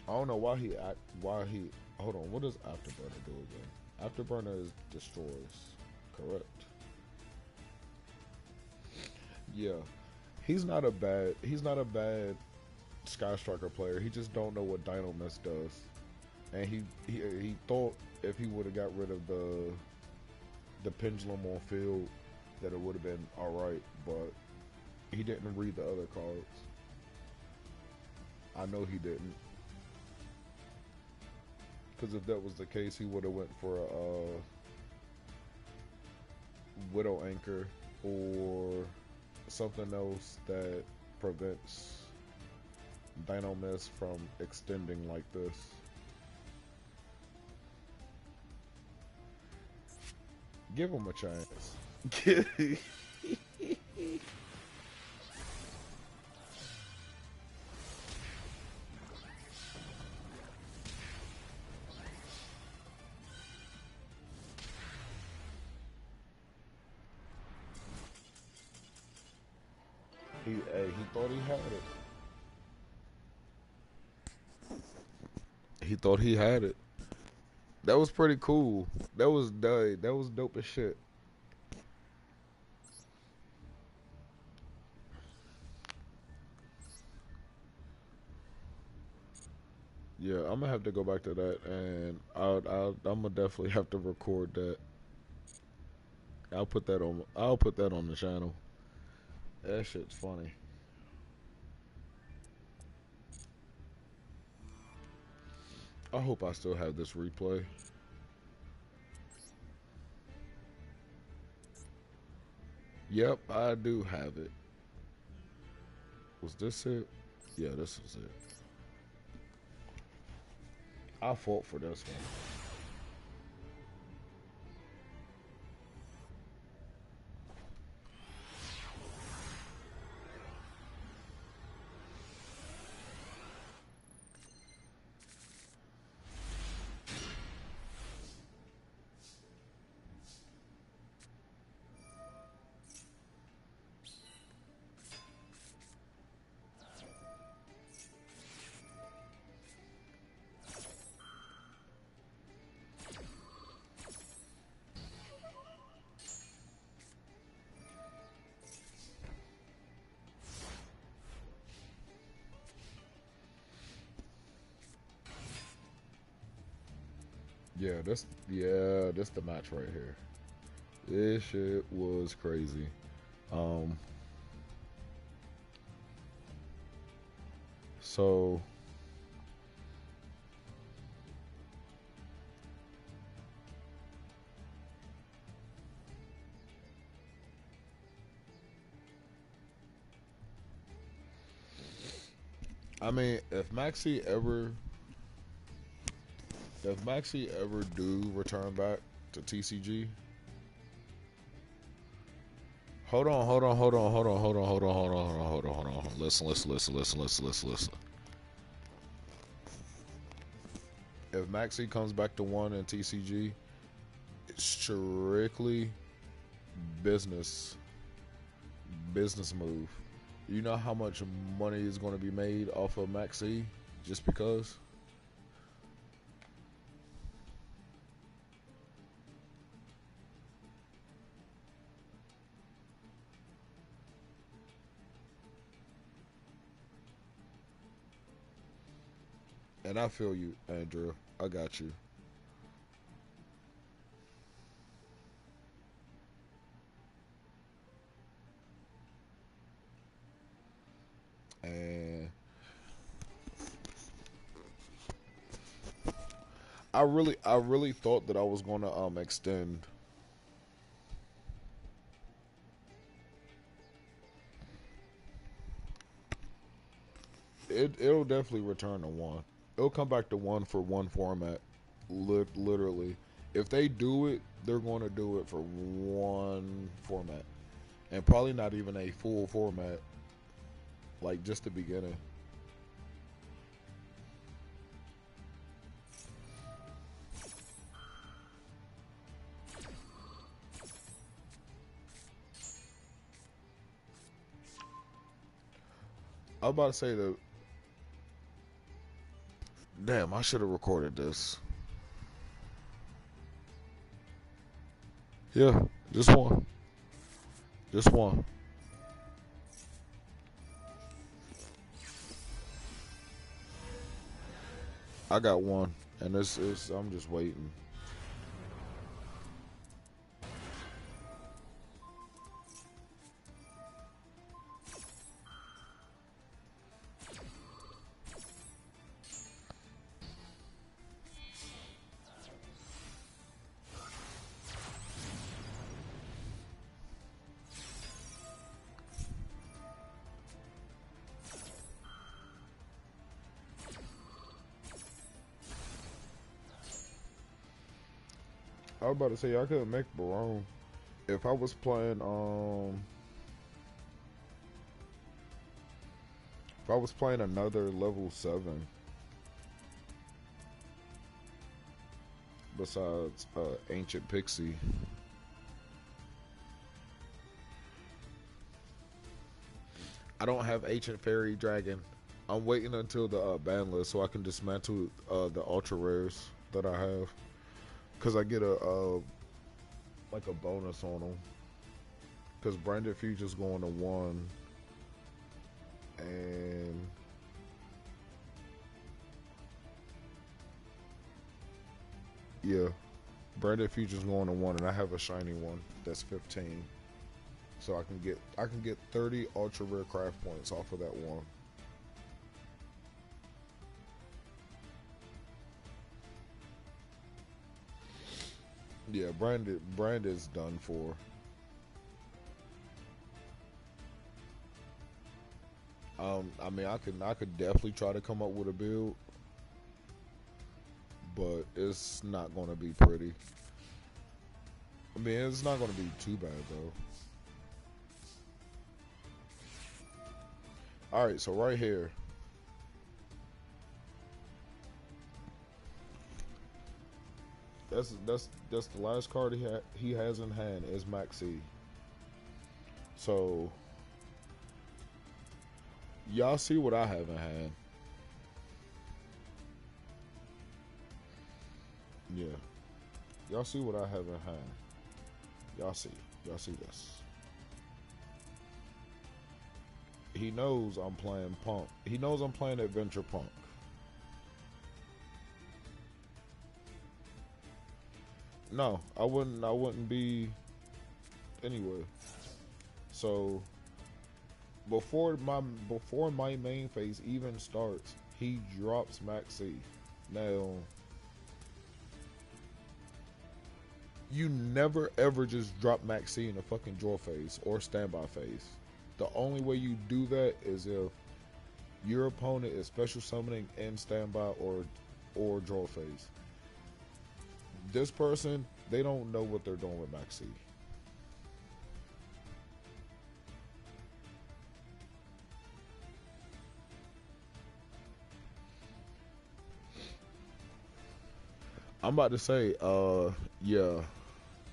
I don't know why he, hold on, what does Afterburner do again? Afterburner is destroys, correct? Yeah. He's not a bad Sky Striker player. He just don't know what Dino Mist does. And he thought if he would have got rid of the pendulum on field that it would have been alright, but he didn't read the other cards. I know he didn't. Because if that was the case, he would have went for a Widow Anchor or something else that prevents Dino Mist from extending like this. Give him a chance. He thought he had it. He thought he had it. That was pretty cool. That was dope as shit. Yeah, I'm gonna have to go back to that, and I'm gonna definitely have to record that. I'll put that on the channel. That shit's funny. I hope I still have this replay. Yep, I do have it. Was this it? Yeah, this was it. I fought for this one. This the match right here. This shit was crazy. Um, so I mean, if Maxi ever do return back to TCG, hold on, hold on, hold on, hold on, hold on, hold on, hold on, hold on, hold on, hold on. Listen. If Maxi comes back to one in TCG, it's strictly business business move. You know how much money is going to be made off of Maxi just because? And I feel you, Andrew. I got you. And I really thought that I was gonna extend. It'll definitely return to one. It'll come back to one for one format. Literally, if they do it, they're going to do it for one format, and probably not even a full format, like just the beginning. I was about to say that. Damn, I should have recorded this. Yeah, just one. Just one. I got one, and this is. I'm just waiting. I was about to say I couldn't make Barone if I was playing. If I was playing another level 7 besides Ancient Pixie, I don't have Ancient Fairy Dragon. I'm waiting until the ban list so I can dismantle the ultra rares that I have, cause I get a like a bonus on them. Cause Branded Future's going to 1, and yeah, Branded Future's going to 1, and I have a shiny one that's 15. So I can get 30 ultra rare craft points off of that one. Yeah, branded's done for. I mean, I could definitely try to come up with a build, but it's not going to be pretty. I mean, it's not going to be too bad though. All right, so right here, that's the last card he has in hand is Maxi. So y'all see what I have in hand. Yeah, y'all see what I have in hand. Y'all see, y'all see this. He knows I'm playing Punk. He knows I'm playing Adventure Punk. No, I wouldn't. I wouldn't be anyway. So before my main phase even starts, he drops Maxi. Now you never ever just drop Maxi in a fucking draw phase or standby phase. The only way you do that is if your opponent is special summoning in standby or draw phase. This person, they don't know what they're doing with Maxi. I'm about to say, yeah,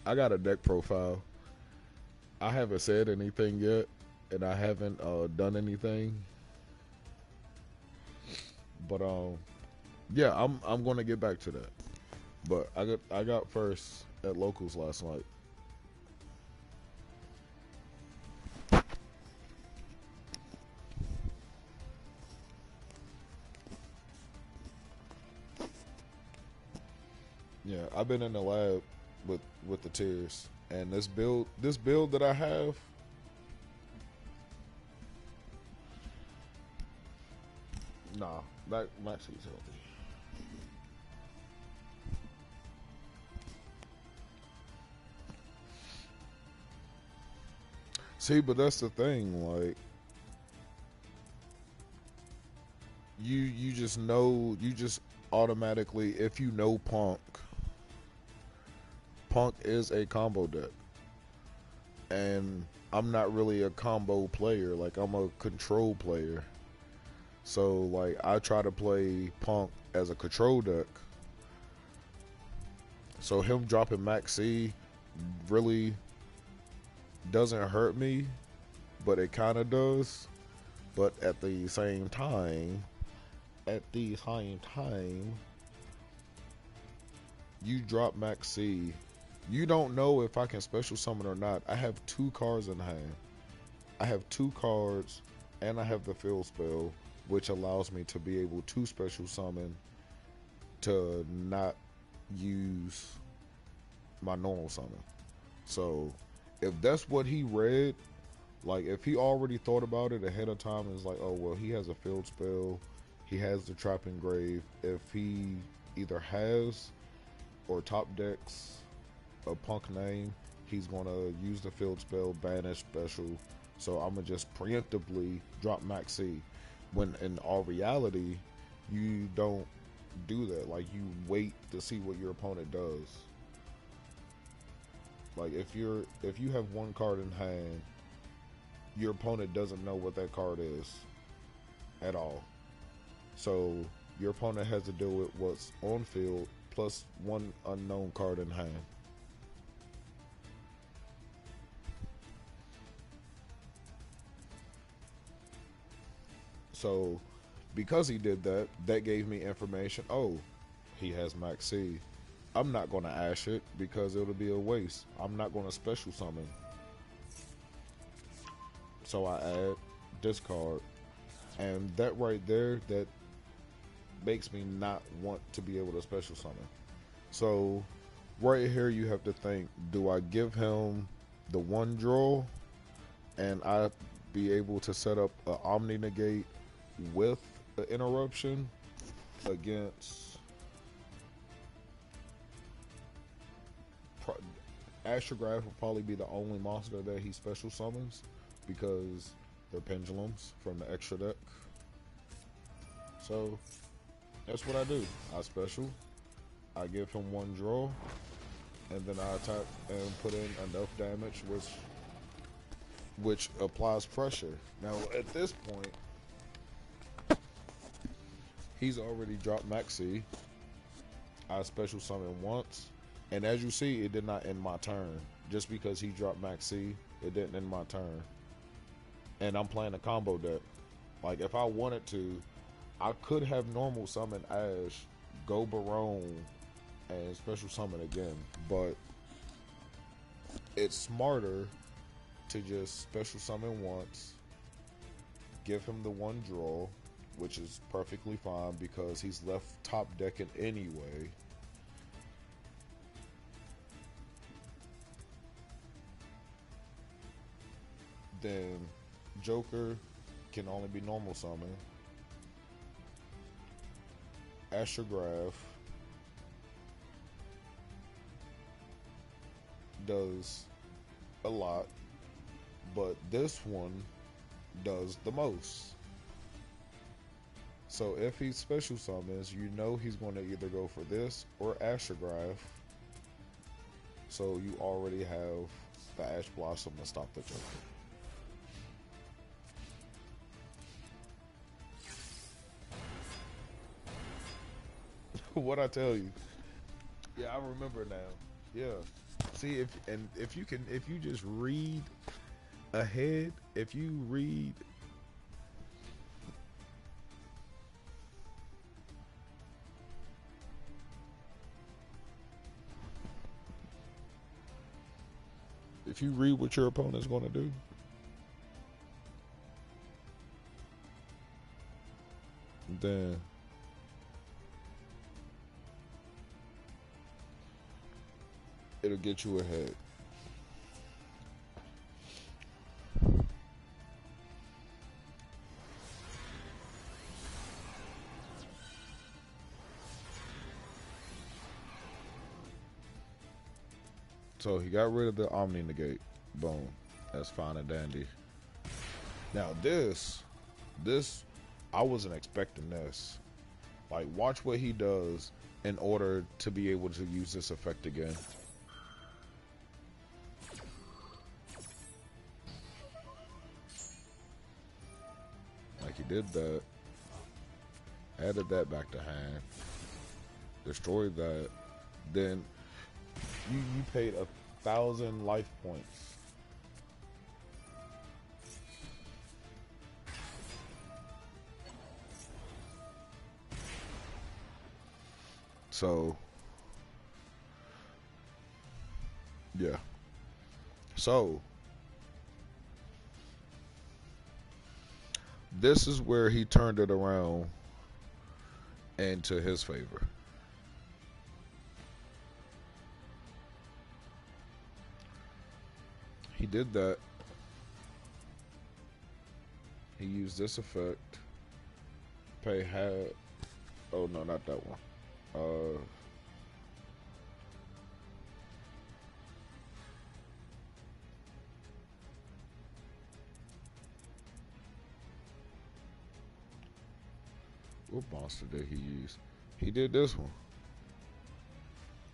I got a deck profile. I haven't said anything yet, and I haven't done anything. But yeah, I'm gonna get back to that. But I got first at locals last night. Yeah, I've been in the lab with the tears, and this build that I have. Nah, that Maxi's healthy. See, but that's the thing. Like, you just know, you just automatically, if you know Punk is a combo deck, and I'm not really a combo player. Like, I'm a control player. So like I try to play Punk as a control deck. So him dropping Max C really doesn't hurt me, but it kind of does. But at the same time, you drop Max C. You don't know if I can special summon or not. I have 2 cards in hand. I have 2 cards, and I have the field spell, which allows me to be able to special summon to not use my normal summon. So if that's what he read, like if he already thought about it ahead of time, it's like, oh well, he has a field spell, he has the trap engrave. If he either has or top decks a Punk name, he's gonna use the field spell, banish special. So I'm gonna just preemptively drop Max C. When in all reality, you don't do that. Like, you wait to see what your opponent does. Like if you have 1 card in hand, your opponent doesn't know what that card is at all. So your opponent has to deal with what's on field plus 1 unknown card in hand. So because he did that, that gave me information. Oh, he has Max C. I'm not going to ash it because it'll be a waste. I'm not going to special summon. So I add discard. And that right there, that makes me not want to be able to special summon. So right here you have to think, do I give him the 1 draw and I be able to set up an Omni Negate with an interruption against Astrograph will probably be the only monster that he special summons because they're pendulums from the extra deck. So that's what I do. I special, I give him 1 draw, and then I attack and put in enough damage which applies pressure. Now at this point, he's already dropped Max C. I special summon once, and as you see, it did not end my turn. Just because he dropped Max C, it didn't end my turn. And I'm playing a combo deck. Like, if I wanted to, I could have normal summon Ash, go Barone, and special summon again. But it's smarter to just special summon once, give him the 1 draw, which is perfectly fine because he's left top decking anyway. Then Joker can only be normal summon. Astrograph does a lot, but this one does the most. So if he special summons, you know he's going to either go for this or Astrograph. So you already have the Ash Blossom to stop the Joker. What I tell you? Yeah, I remember now. Yeah. See, if you just read ahead, if you read what your opponent's going to do, then it'll get you ahead. So he got rid of the Omni Negate. Boom. That's fine and dandy. Now this I wasn't expecting this. Like, watch what he does in order to be able to use this effect again. Like, he did that, added that back to hand, destroyed that, then you paid 1,000 life points. So, yeah. So, this is where he turned it around into his favor. He did that. He used this effect. Pay half. Oh no, not that one. What monster did he use? He did this one.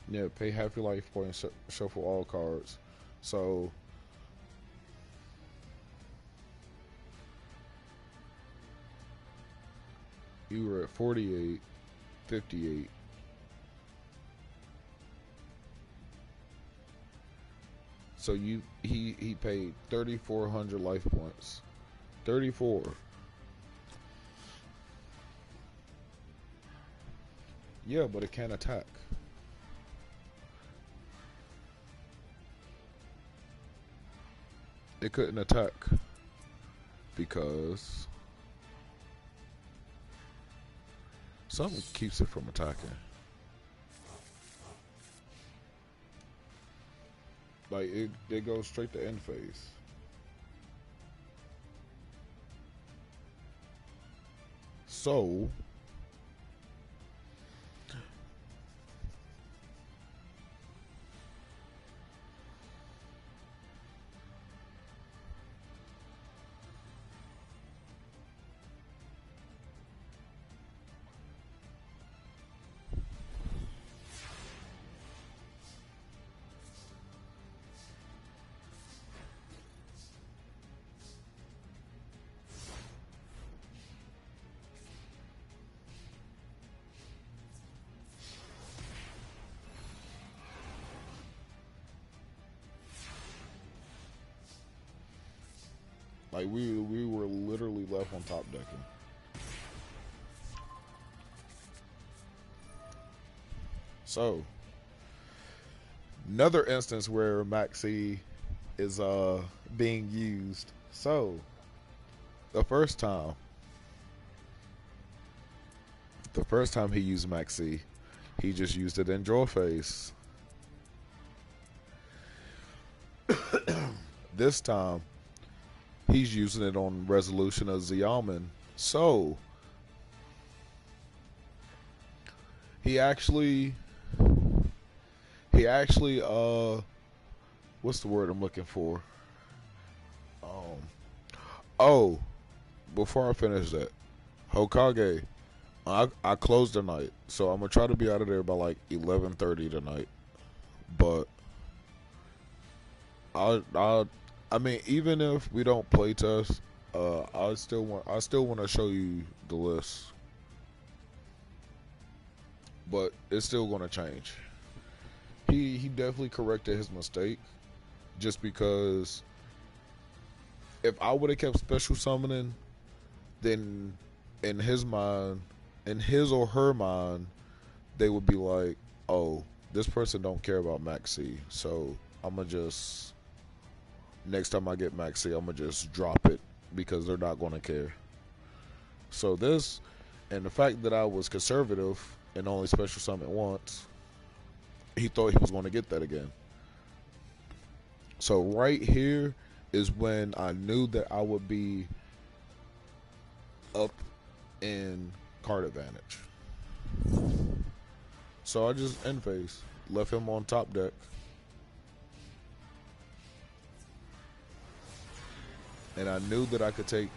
Yeah, pay half your life point and shuffle all cards. So you were at 48, 58. So he paid 3,400 life points. 34. Yeah, but it can't attack. It couldn't attack because something keeps it from attacking. Like it goes straight to end phase. So like we were literally left on top decking. So another instance where Maxi is being used. So the first time he used Maxi, he just used it in draw phase. This time he's using it on resolution of Xiaomin. So he actually what's the word I'm looking for? Oh, before I finish that, Hokage, I closed tonight, so I'm gonna try to be out of there by like 11:30 tonight. But I mean, even if we don't play test, I still want to show you the list, but it's still gonna change. He definitely corrected his mistake, just because if I would have kept special summoning, then in his mind, in his or her mind, they would be like, "Oh, this person don't care about Maxi, so I'm gonna just next time I get Maxi, I'm gonna just drop it because they're not gonna care." So this, and the fact that I was conservative and only special summon once, he thought he was going to get that again. So right here is when I knew that I would be up in card advantage. So I just end phase, left him on top deck. And I knew that I could take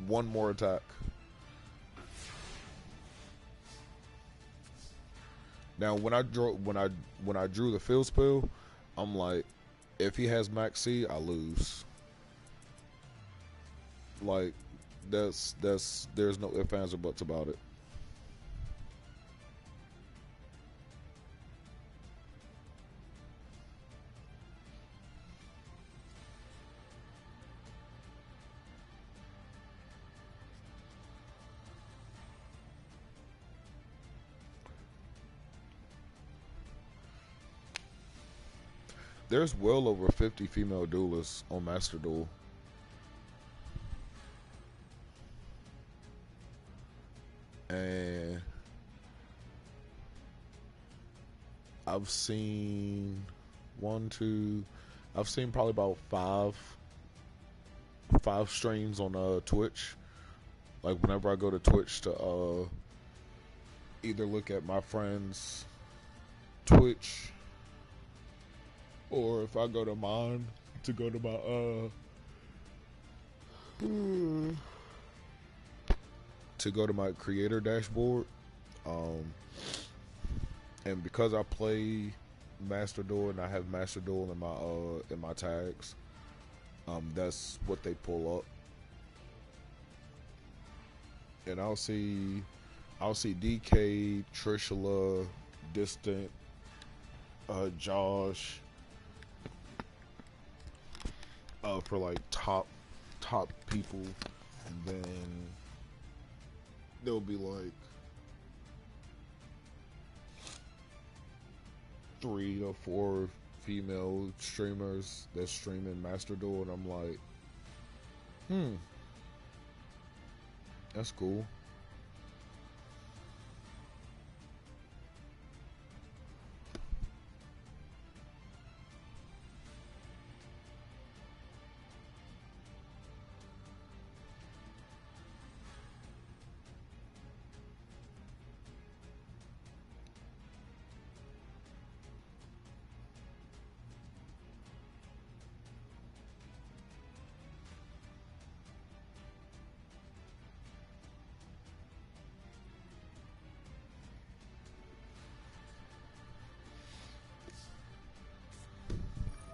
one more attack Now, when I drew the field spell, I'm like, if he has max C, I lose. Like, that's there's no ifs, ands, or buts about it. There's well over 50 female duelists on Master Duel. And I've seen one, two, I've seen probably about five streams on Twitch. Like whenever I go to Twitch to either look at my friends' Twitch, or if I go to mine to go to my to go to my creator dashboard. Um, and because I play Master Duel and I have Master Duel in my tags, that's what they pull up. And I'll see DK, Trishula, Distant, Josh, for like top people, and then there'll be like 3 or 4 female streamers that stream in Master Duel, and I'm like, that's cool.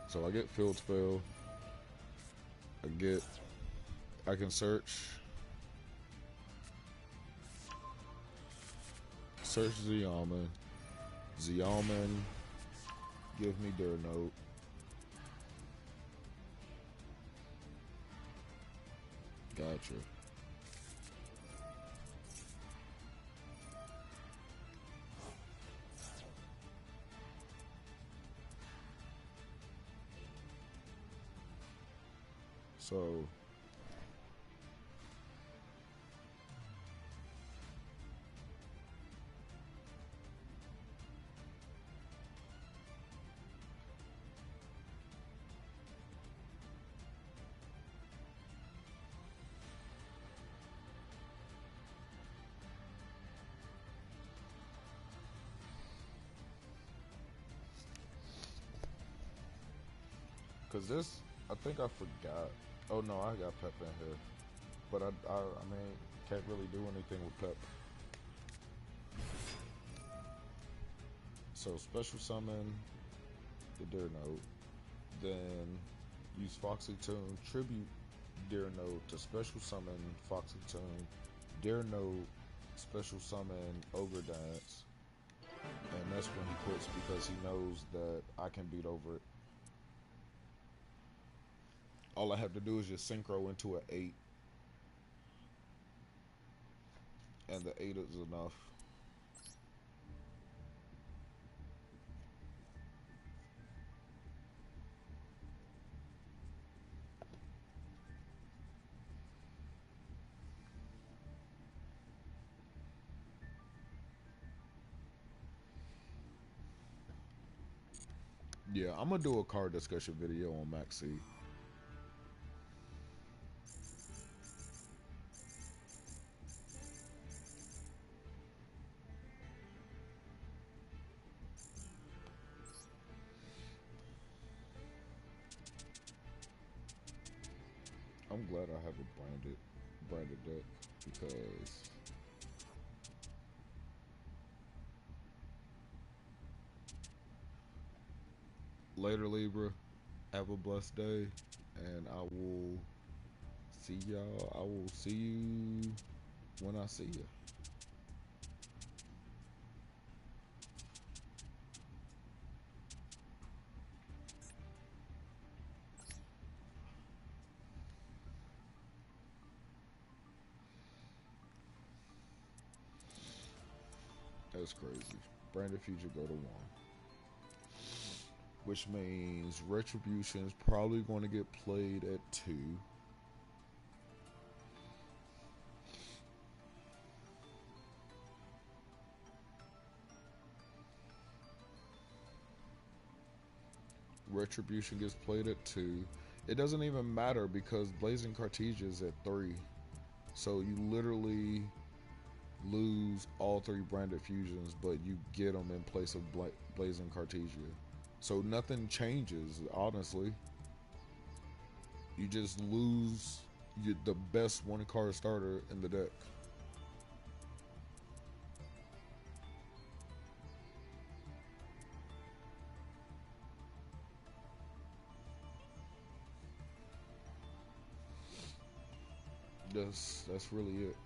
So I get field spell. I can search Zeoman. Zeoman, give me their note. Gotcha. So because this, I think I forgot. Oh no, I got Pep in here, but I mean, can't really do anything with Pep. So special summon the Deer Note, then use Foxy Tune tribute Deer Note to special summon Foxy Tune, Deer Note special summon Ogre Dance, and that's when he quits because he knows that I can beat over it. All I have to do is just synchro into an 8, and the 8 is enough. Yeah, I'm gonna do a card discussion video on Maxi. I'm glad I have a branded deck because later, Libra. Have a blessed day, and I will see y'all. I will see you when I see you. That's crazy. Branded Future go to 1. Which means Retribution is probably going to get played at 2. Retribution gets played at 2. It doesn't even matter because Blazing Cartesia is at 3. So you literally lose all 3 branded fusions, but you get them in place of Blazing Cartesia. So nothing changes, honestly. You just lose the best 1-card starter in the deck. That's really it.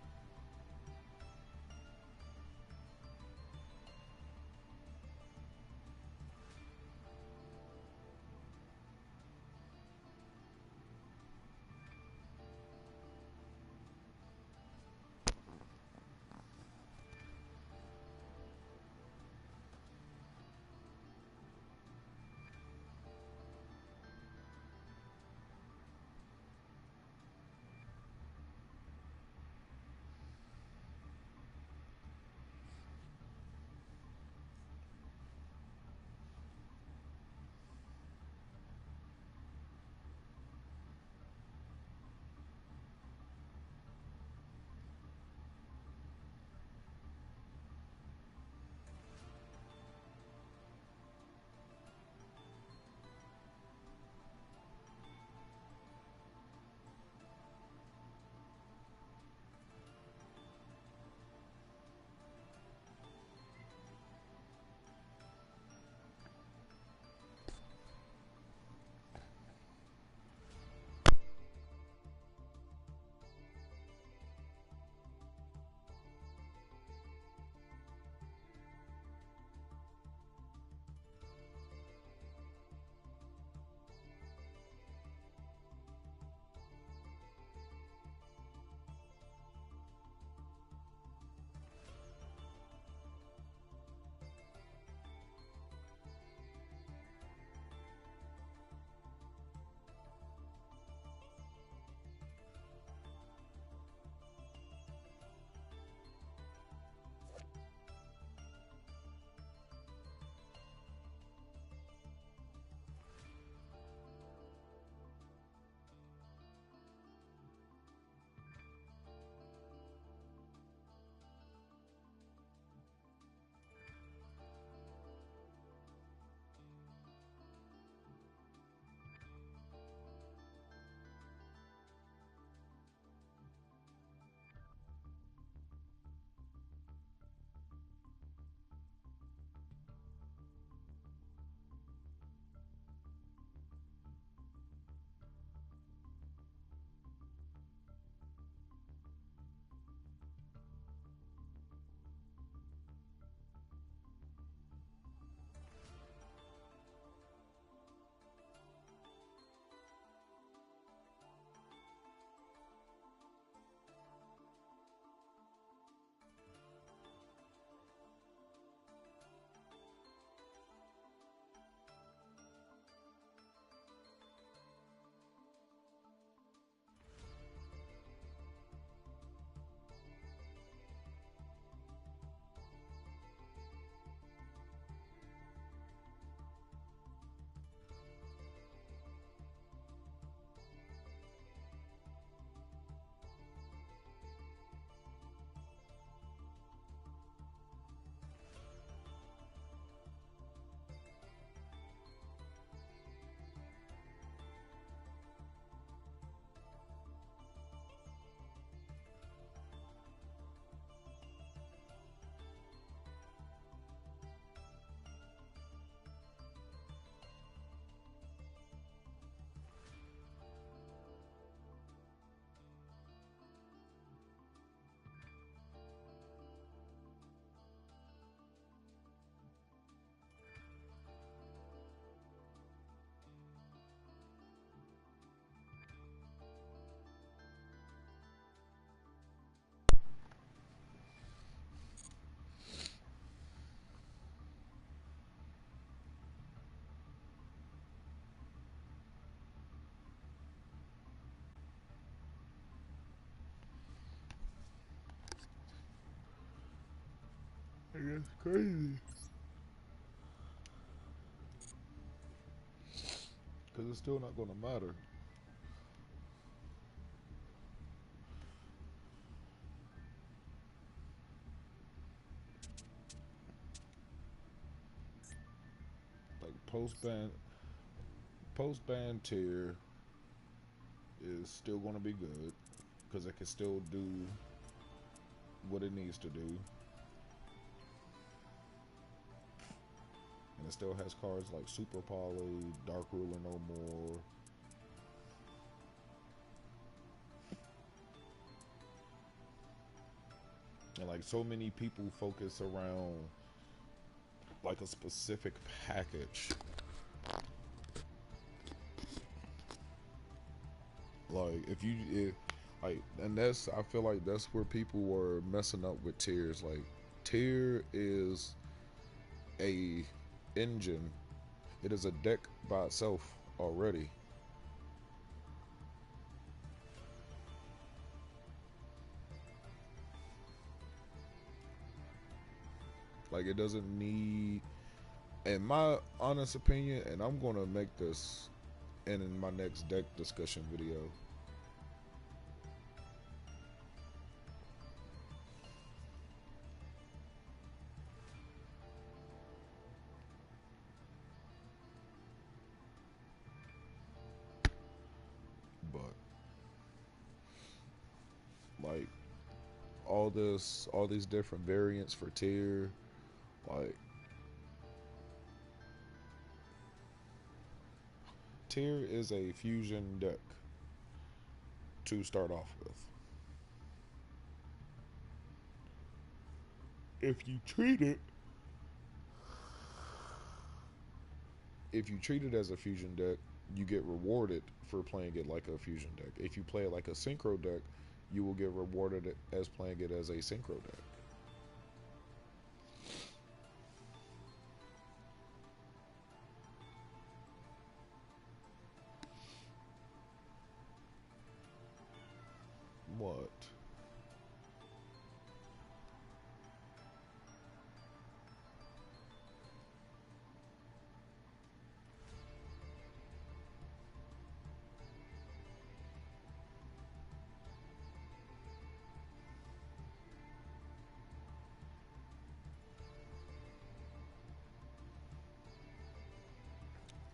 It's crazy. Because it's still not going to matter. Like post ban tier is still going to be good because it can still do what it needs to do, and it still has cards like Super Poly, Dark Ruler No More. And like so many people focus around like a specific package. Like like, and that's, I feel like that's where people were messing up with tiers. Like tier is a engine. It is a deck by itself already. Like it doesn't need, in my honest opinion, and I'm gonna make this in my next deck discussion video. But like all these different variants for tier, like tier is a fusion deck to start off with. If you treat it if you treat it as a fusion deck, you get rewarded for playing it like a fusion deck. If you play it like a synchro deck, you will get rewarded as playing it as a synchro deck. What?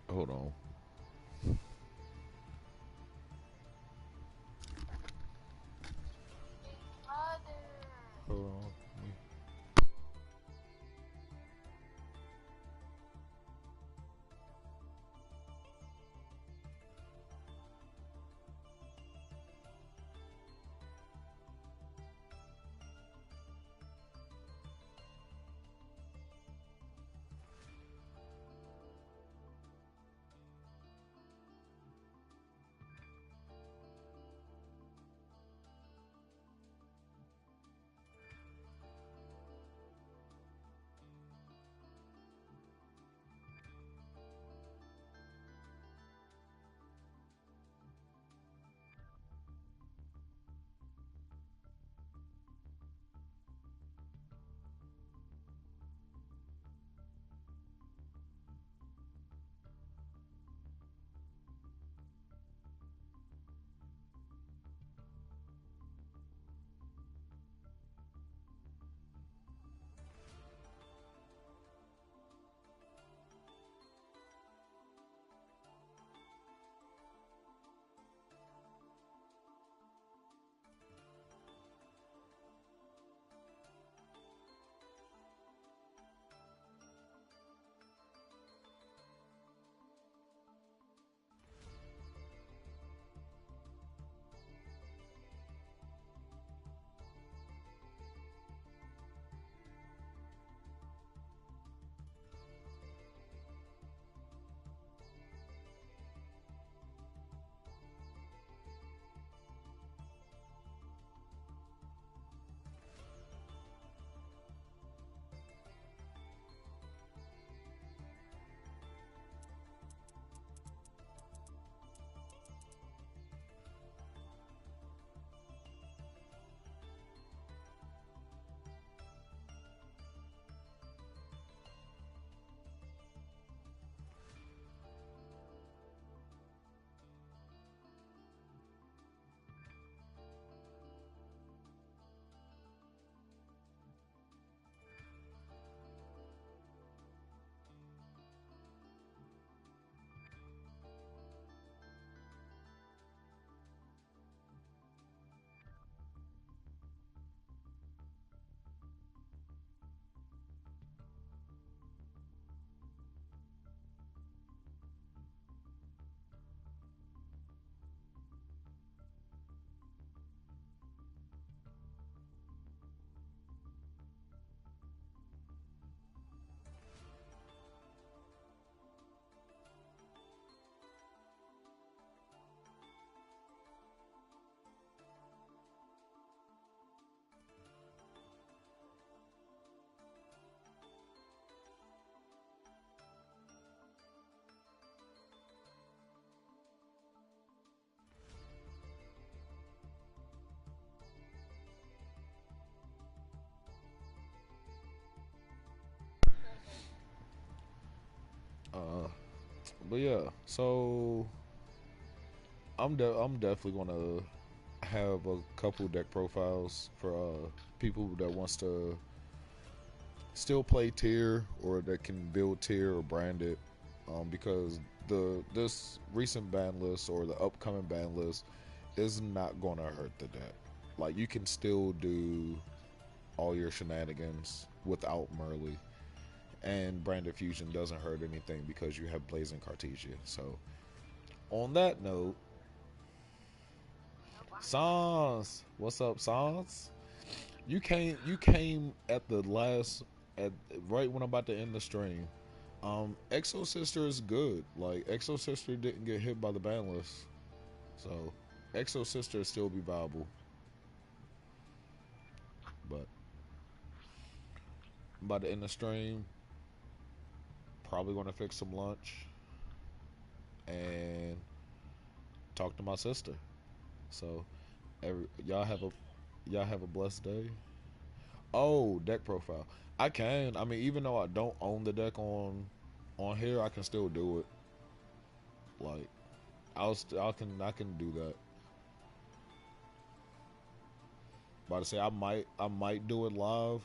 Hold on. Hold on. But yeah, so I'm definitely gonna have a couple deck profiles for people that wants to still play tier or that can build tier or brand it, because the this recent ban list or the upcoming ban list is not gonna hurt the deck. Like you can still do all your shenanigans without Merly, and branded fusion doesn't hurt anything because you have Blazing Cartesia. So on that note, Sans, what's up, Sans? You came at the last at right when I'm about to end the stream. Exo Sister is good. Like Exo Sister didn't get hit by the ban list, so Exo Sister still be viable. But I'm about to end the stream. Probably gonna fix some lunch and talk to my sister. So y'all have a blessed day. Oh, deck profile. I can. I mean, even though I don't own the deck on here, I can still do it. Like I can do that. About to say I might do it live.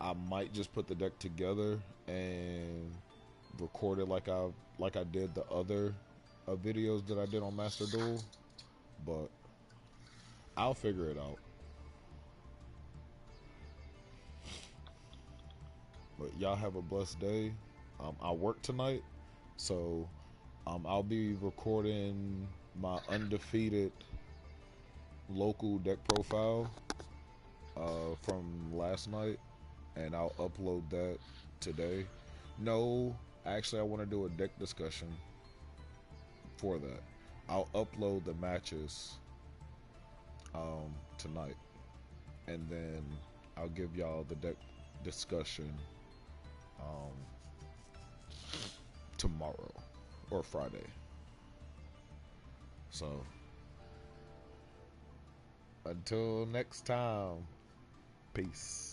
I might just put the deck together and record it like I did the other videos that I did on Master Duel. But I'll figure it out. But y'all have a blessed day. I work tonight, so I'll be recording my undefeated local deck profile from last night, and I'll upload that today. No, actually, I want to do a deck discussion for that. I'll upload the matches tonight, and then I'll give y'all the deck discussion um, tomorrow or Friday. So until next time, peace.